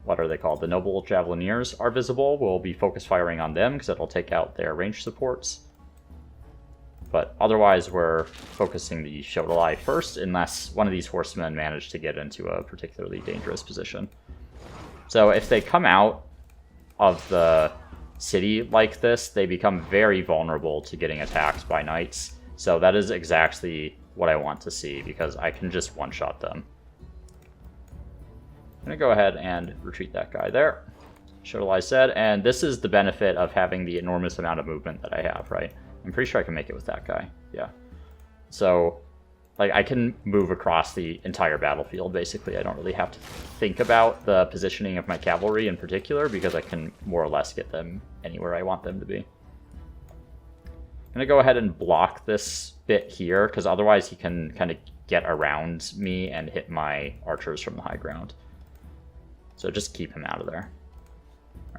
what are they called? The Noble Javelineers are visible, we'll be focus firing on them because it'll take out their range supports. But otherwise, we're focusing the Shodalai first, unless one of these horsemen manage to get into a particularly dangerous position. So if they come out of the city like this, they become very vulnerable to getting attacked by knights. So that is exactly what I want to see, because I can just one-shot them. I'm going to go ahead and retreat that guy there. Shodalai said, and this is the benefit of having the enormous amount of movement that I have, right? I'm pretty sure I can make it with that guy. Yeah. So, like, I can move across the entire battlefield, basically. I don't really have to think about the positioning of my cavalry in particular, because I can more or less get them anywhere I want them to be. I'm going to go ahead and block this bit here, because otherwise he can kind of get around me and hit my archers from the high ground. So just keep him out of there.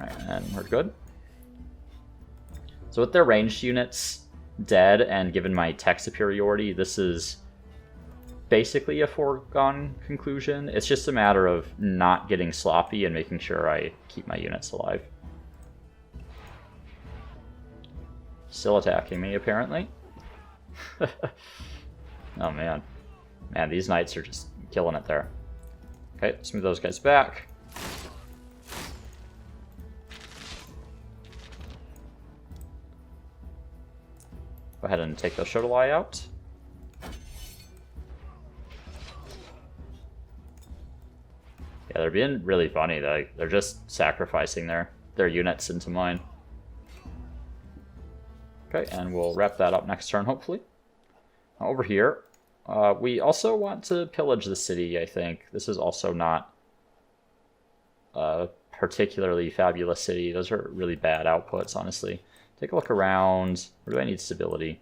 Alright, and we're good. So with their ranged units dead, and given my tech superiority, this is basically a foregone conclusion. It's just a matter of not getting sloppy and making sure I keep my units alive. Still attacking me, apparently. Oh, man. Man, these knights are just killing it there. Okay, let's move those guys back. Go ahead and take those Shodalai out. Yeah, they're being really funny. They're just sacrificing their units into mine. Okay, and we'll wrap that up next turn, hopefully. Over here, we also want to pillage the city, I think. This is also not a particularly fabulous city. Those are really bad outputs, honestly. Take a look around. Where do I need stability?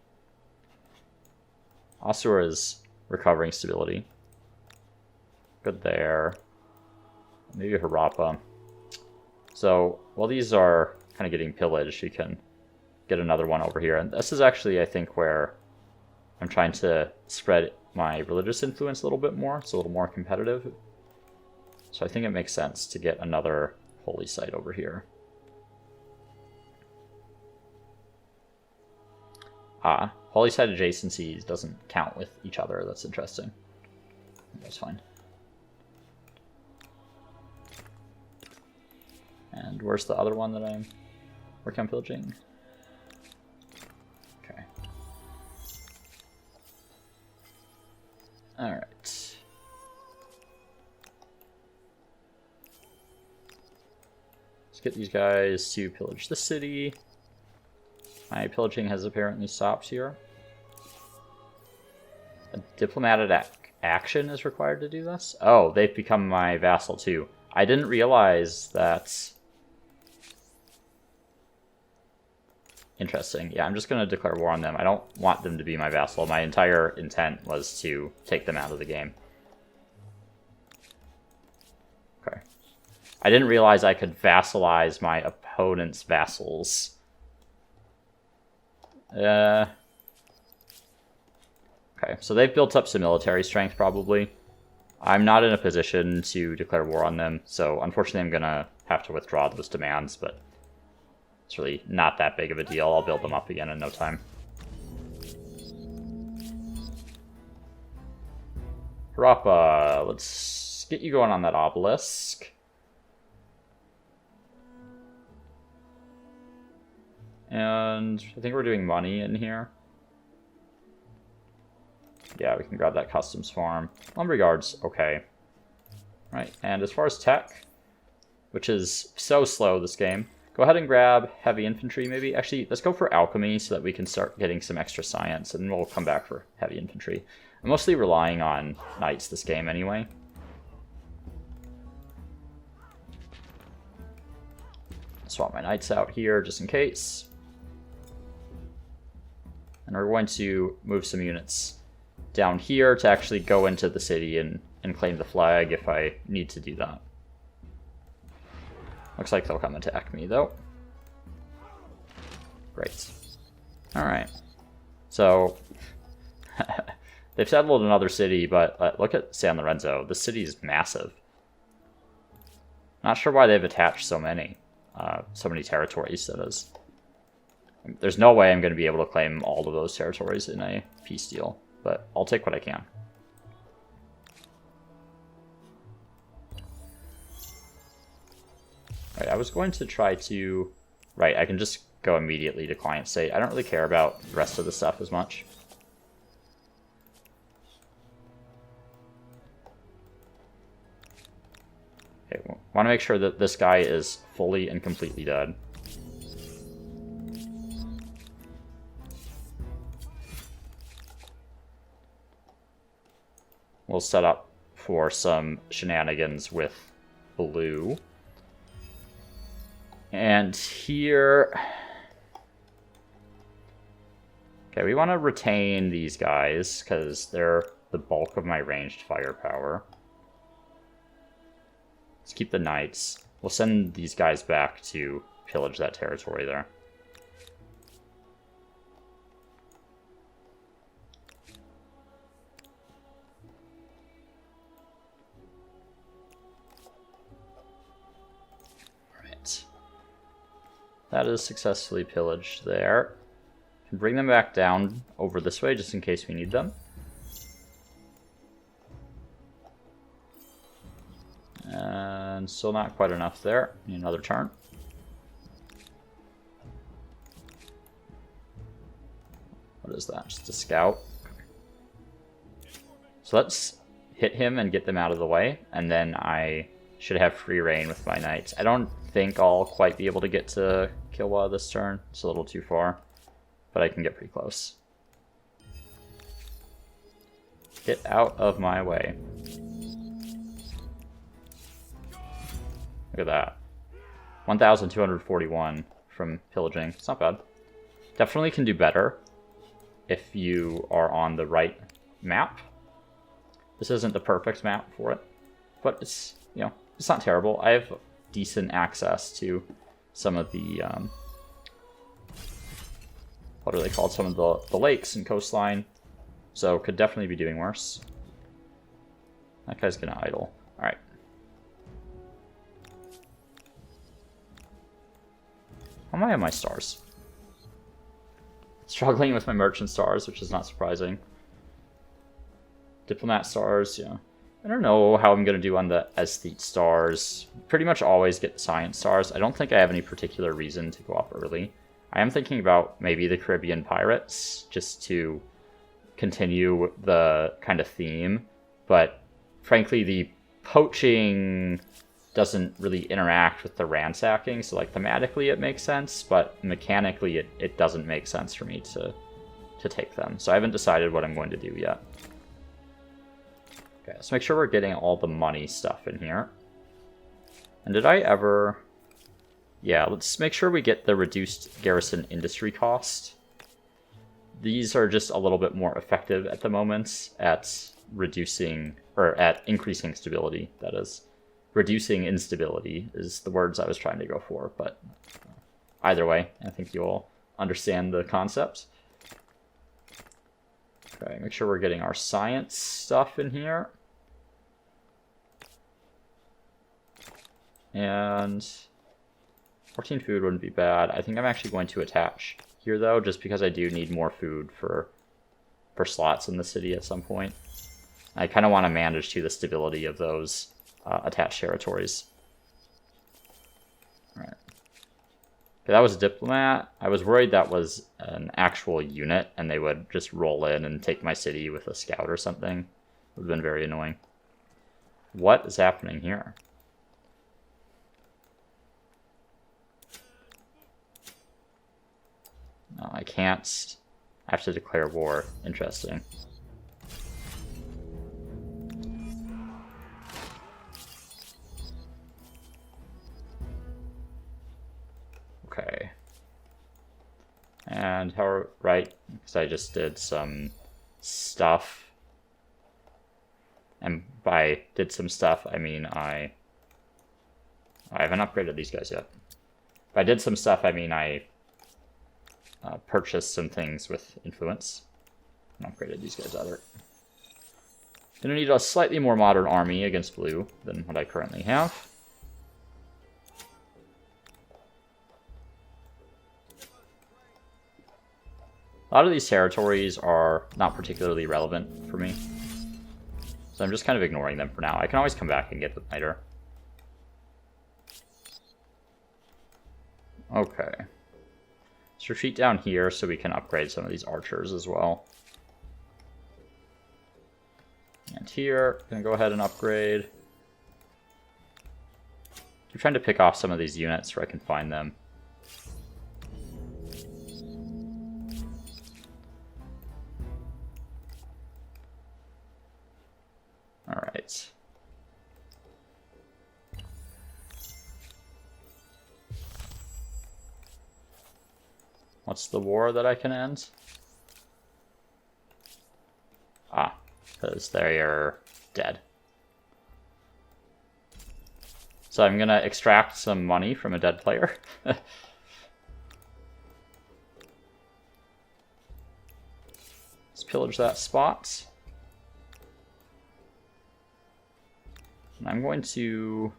Asur is recovering stability. Good there. Maybe Harappa. So, while these are kind of getting pillaged, you can get another one over here. And this is actually, I think, where I'm trying to spread my religious influence a little bit more. It's a little more competitive. So I think it makes sense to get another holy site over here. Ah, holy site adjacencies doesn't count with each other. That's interesting. That's fine. And where's the other one that I'm working on pillaging? Okay. Alright. Let's get these guys to pillage the city. My pillaging has apparently stopped here. A diplomatic action is required to do this? Oh, they've become my vassal too. I didn't realize that. Interesting. Yeah, I'm just going to declare war on them. I don't want them to be my vassal. My entire intent was to take them out of the game. Okay. I didn't realize I could vassalize my opponent's vassals. Okay, so they've built up some military strength, probably. I'm not in a position to declare war on them, so unfortunately I'm going to have to withdraw those demands, but it's really not that big of a deal. I'll build them up again in no time. Harappa, let's get you going on that obelisk. And I think we're doing money in here. Yeah, we can grab that customs farm. Lumberyards, okay. Right, and as far as tech, which is so slow this game, go ahead and grab heavy infantry maybe. Actually, let's go for alchemy so that we can start getting some extra science, and then we'll come back for heavy infantry. I'm mostly relying on knights this game anyway. Swap my knights out here just in case. And we're going to move some units down here to actually go into the city and claim the flag if I need to do that. Looks like they'll come and attack me, though. Great. Alright. So, they've settled another city, but look at San Lorenzo. This city is massive. Not sure why they've attached so many territories, that is. There's no way I'm going to be able to claim all of those territories in a peace deal, but I'll take what I can. Right, I was going to try to... Right, I can just go immediately to client state. I don't really care about the rest of the stuff as much. Okay, want to make sure that this guy is fully and completely dead. We'll set up for some shenanigans with blue. And here... Okay, we want to retain these guys, because they're the bulk of my ranged firepower. Let's keep the knights. We'll send these guys back to pillage that territory there. That is successfully pillaged there. Can bring them back down over this way just in case we need them. And still not quite enough there. Need another turn. What is that? Just a scout. So let's hit him and get them out of the way, and then I should have free reign with my knights. I don't think I'll quite be able to get to Kilwa this turn. It's a little too far, but I can get pretty close. Get out of my way. Look at that. 1,241 from pillaging. It's not bad. Definitely can do better if you are on the right map. This isn't the perfect map for it, but it's, you know, it's not terrible. I have decent access to some of the, what are they called? Some of the lakes and coastline. So could definitely be doing worse. That guy's gonna idle. Alright. How am I on my stars? Struggling with my merchant stars, which is not surprising. Diplomat stars, yeah. I don't know how I'm going to do on the aesthete stars. Pretty much always get the science stars. I don't think I have any particular reason to go up early. I am thinking about maybe the Caribbean pirates, just to continue the kind of theme. But frankly, the poaching doesn't really interact with the ransacking. So like thematically it makes sense, but mechanically it doesn't make sense for me to take them. So I haven't decided what I'm going to do yet. Okay, let's make sure we're getting all the money stuff in here. And did I ever... Yeah, let's make sure we get the reduced garrison industry cost. These are just a little bit more effective at the moment at reducing, or at increasing stability, that is. Reducing instability is the words I was trying to go for, but either way, I think you'll understand the concept. Okay, make sure we're getting our science stuff in here. And 14 food wouldn't be bad. I think I'm actually going to attach here, though, just because I do need more food for slots in the city at some point. I kind of want to manage to the stability of those attached territories. All right. That was a diplomat. I was worried that was an actual unit and they would just roll in and take my city with a scout or something. It would have been very annoying. What is happening here? No, I can't. I have to declare war. Interesting. Okay. And how, right, because I just did some stuff. And by did some stuff, I mean I haven't upgraded these guys yet. If I did some stuff, I mean I purchased some things with influence. And upgraded these guys either. Gonna need a slightly more modern army against blue than what I currently have. A lot of these territories are not particularly relevant for me. So I'm just kind of ignoring them for now. I can always come back and get them later. Okay. Let's retreat down here so we can upgrade some of these archers as well. And here, gonna go ahead and upgrade. I'm trying to pick off some of these units where I can find them. Alright. What's the war that I can end? Ah, because they're dead. So I'm gonna extract some money from a dead player. Let's pillage that spot. And I'm going to...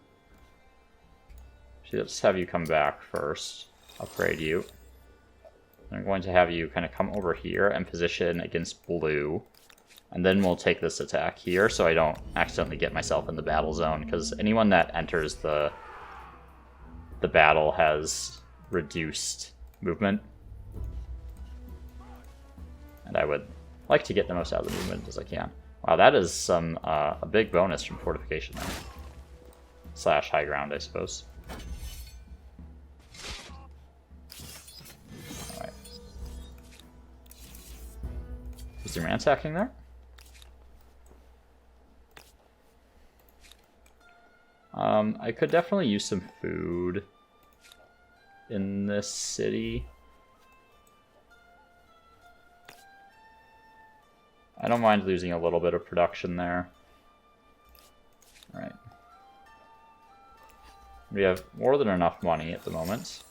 Let's have you come back first. Upgrade you. I'm going to have you kind of come over here and position against blue. And then we'll take this attack here so I don't accidentally get myself in the battle zone. Because anyone that enters the battle has reduced movement. And I would like to get the most out of the movement as I can. Wow, that is some a big bonus from fortification there. Slash high ground, I suppose. Alright. Is there ransacking there? I could definitely use some food in this city. I don't mind losing a little bit of production there. Alright. We have more than enough money at the moment.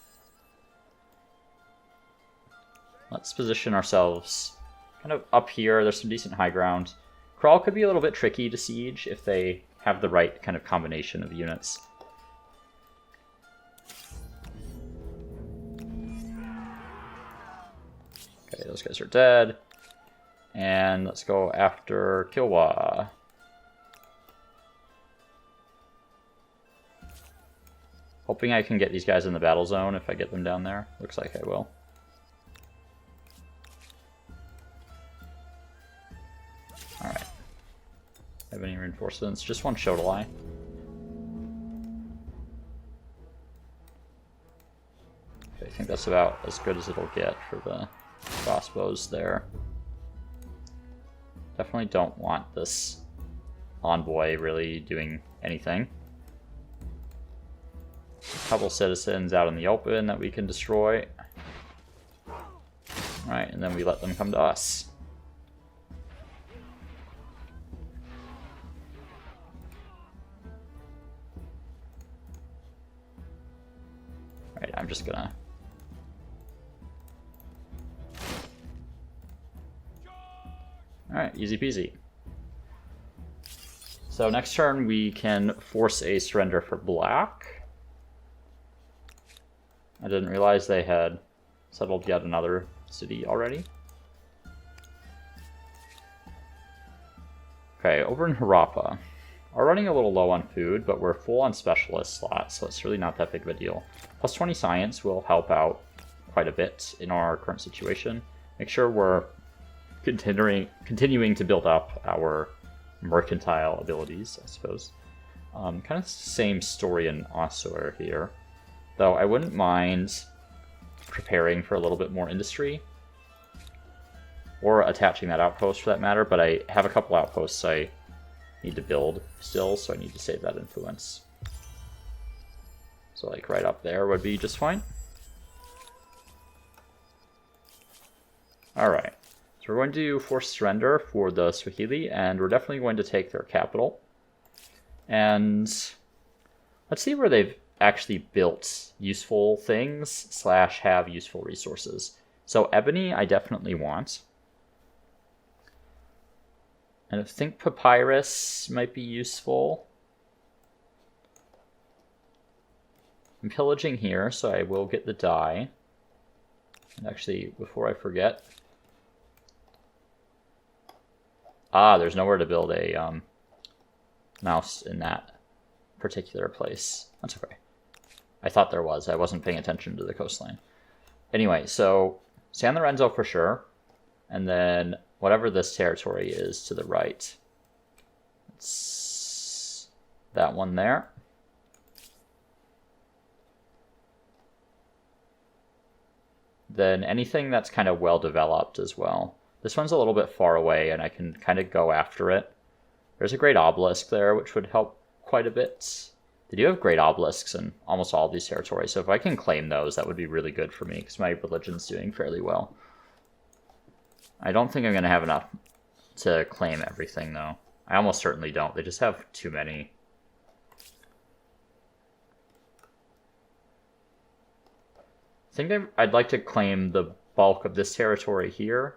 Let's position ourselves kind of up here. There's some decent high ground. Crawl could be a little bit tricky to siege if they have the right kind of combination of units. Okay, those guys are dead. And let's go after Kilwa. Hoping I can get these guys in the battle zone if I get them down there. Looks like I will. Alright. Have any reinforcements? Just one Shodelai. Okay, I think that's about as good as it'll get for the crossbows there. Definitely don't want this envoy really doing anything. A couple citizens out in the open that we can destroy. Alright, and then we let them come to us. Alright, I'm just gonna... Alright, easy peasy. So next turn we can force a surrender for black. I didn't realize they had settled yet another city already. Okay, over in Harappa. are running a little low on food, but we're full on specialist slots, so it's really not that big of a deal. Plus 20 science will help out quite a bit in our current situation. Make sure we're continuing to build up our mercantile abilities, I suppose. Kind of same story in Ossuer here, though I wouldn't mind preparing for a little bit more industry, or attaching that outpost for that matter, but I have a couple outposts I need to build still, so I need to save that influence. So like right up there would be just fine. Alright, so we're going to do forced surrender for the Swahili, and we're definitely going to take their capital. And let's see where they've actually built useful things / have useful resources. So ebony I definitely want. And I think papyrus might be useful. I'm pillaging here, so I will get the dye. And actually, before I forget... there's nowhere to build a Naust in that particular place. That's okay. I thought there was. I wasn't paying attention to the coastline. Anyway, so San Lorenzo for sure. And then whatever this territory is to the right. It's that one there. Then anything that's kind of well developed as well. This one's a little bit far away and I can kind of go after it. There's a great obelisk there, which would help quite a bit. They do have great obelisks in almost all of these territories, so if I can claim those, that would be really good for me, because my religion's doing fairly well. I don't think I'm going to have enough to claim everything, though. I almost certainly don't. They just have too many. I think I'd like to claim the bulk of this territory here,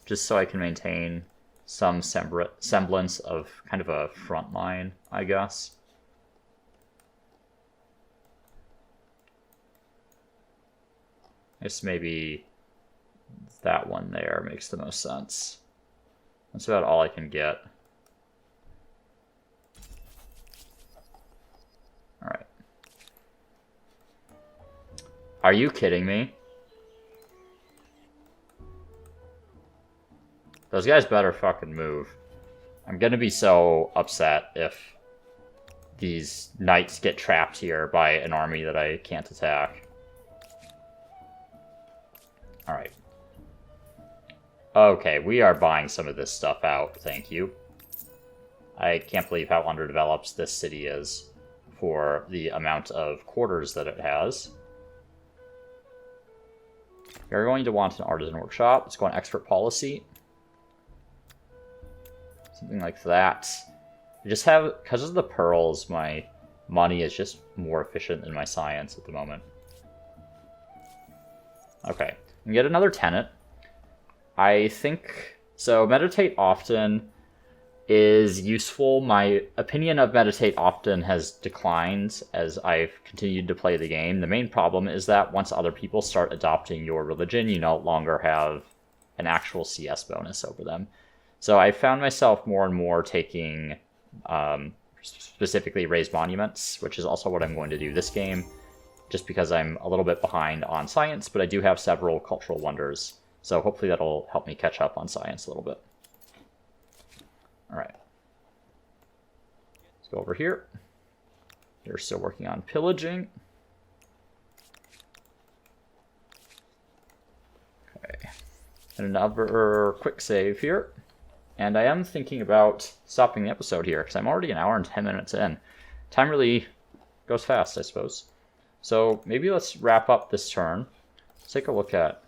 just so I can maintain some semblance of kind of a front line, I guess. I guess maybe that one there makes the most sense. That's about all I can get. Alright. Are you kidding me? Those guys better fucking move. I'm gonna be so upset if these knights get trapped here by an army that I can't attack. Alright. Okay, we are buying some of this stuff out, thank you. I can't believe how underdeveloped this city is for the amount of quarters that it has. You're going to want an artisan workshop. Let's go on expert policy. Something like that. I just have, because of the pearls, my money is just more efficient than my science at the moment. Okay, and get another Tenet. I think, so meditate often is useful. My opinion of meditate often has declined as I've continued to play the game. The main problem is that once other people start adopting your religion, you no longer have an actual CS bonus over them. So I found myself more and more taking specifically raised monuments, which is also what I'm going to do this game, just because I'm a little bit behind on science, but I do have several cultural wonders. So hopefully that'll help me catch up on science a little bit. All right. Let's go over here. They're still working on pillaging. Okay. And another quick save here. And I am thinking about stopping the episode here, because I'm already an hour and 10 minutes in. Time really goes fast, I suppose. So maybe let's wrap up this turn. Let's take a look at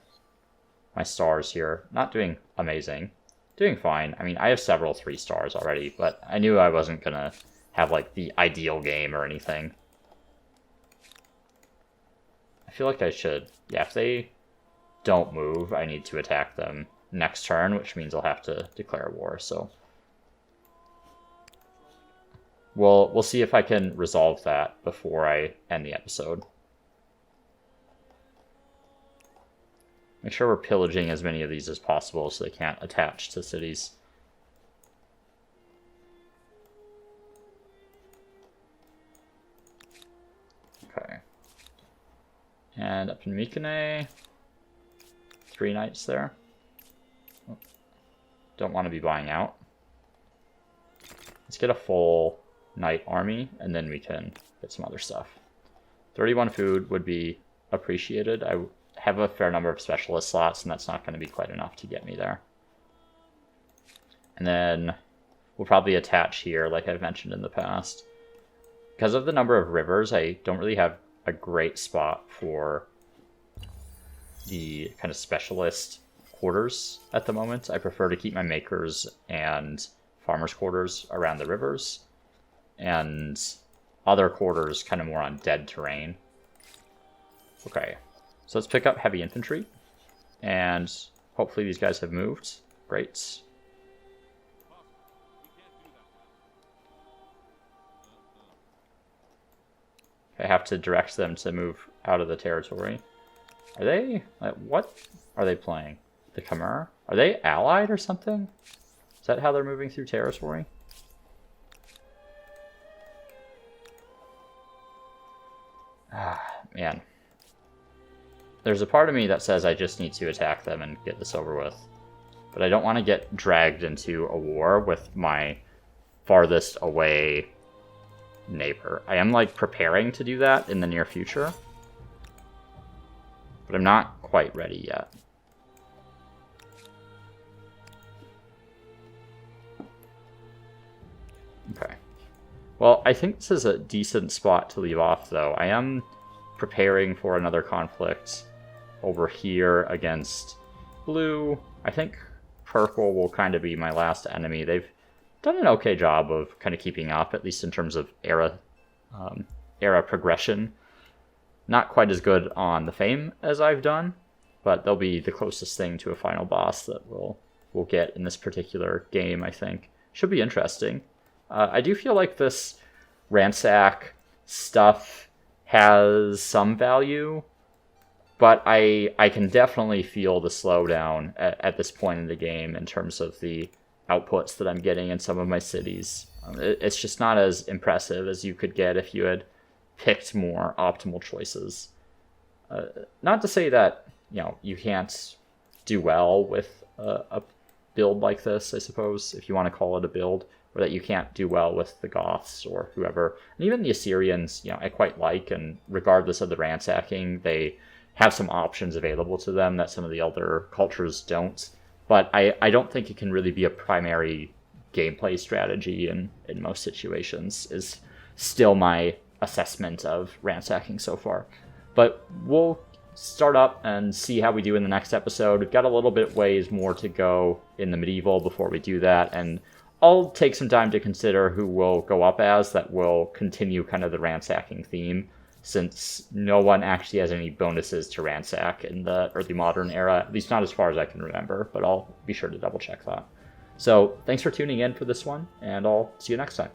my stars here. Not doing amazing. Doing fine. I mean, I have several 3 stars already, but I knew I wasn't going to have, like, the ideal game or anything. I feel like I should. Yeah, if they don't move, I need to attack them next turn, which means I'll have to declare war, so we'll see if I can resolve that before I end the episode. Make sure we're pillaging as many of these as possible so they can't attach to cities. And up in Mycenae, 3 knights there. Don't want to be buying out. Let's get a full knight army, and then we can get some other stuff. 31 food would be appreciated. I have a fair number of specialist slots, and that's not going to be quite enough to get me there. And then we'll probably attach here, like I've mentioned in the past. Because of the number of rivers, I don't really have a great spot for the kind of specialist quarters at the moment. I prefer to keep my makers and farmers' quarters around the rivers, and other quarters kind of more on dead terrain. Okay, so let's pick up heavy infantry, and hopefully these guys have moved. Great. I have to direct them to move out of the territory. Are they... what are they playing? The Khmer? Are they allied or something? Is that how they're moving through territory? Ah, man. There's a part of me that says I just need to attack them and get this over with. But I don't want to get dragged into a war with my farthest away neighbor. I am, like, preparing to do that in the near future. But I'm not quite ready yet. Okay. Well, I think this is a decent spot to leave off, though. I am preparing for another conflict over here against blue. I think purple will kind of be my last enemy. They've done an okay job of kind of keeping up, at least in terms of era progression. Not quite as good on the fame as I've done, but they'll be the closest thing to a final boss that we'll get in this particular game, I think. Should be interesting. I do feel like this Ransack stuff has some value, but I can definitely feel the slowdown at this point in the game in terms of the outputs that I'm getting in some of my cities. It's just not as impressive as you could get if you had picked more optimal choices. Not to say that, you know, you can't do well with a build like this, I suppose, if you want to call it a build, or that you can't do well with the Goths or whoever. And even the Assyrians, you know, I quite like, and regardless of the ransacking, they have some options available to them that some of the other cultures don't. But I don't think it can really be a primary gameplay strategy in most situations, is still my assessment of ransacking so far. But we'll start up and see how we do in the next episode. We've got a little bit ways more to go in the medieval before we do that, and I'll take some time to consider who will go up as that will continue kind of the ransacking theme, since no one actually has any bonuses to ransack in the early modern era, at least not as far as I can remember, but I'll be sure to double check that. So thanks for tuning in for this one, and I'll see you next time.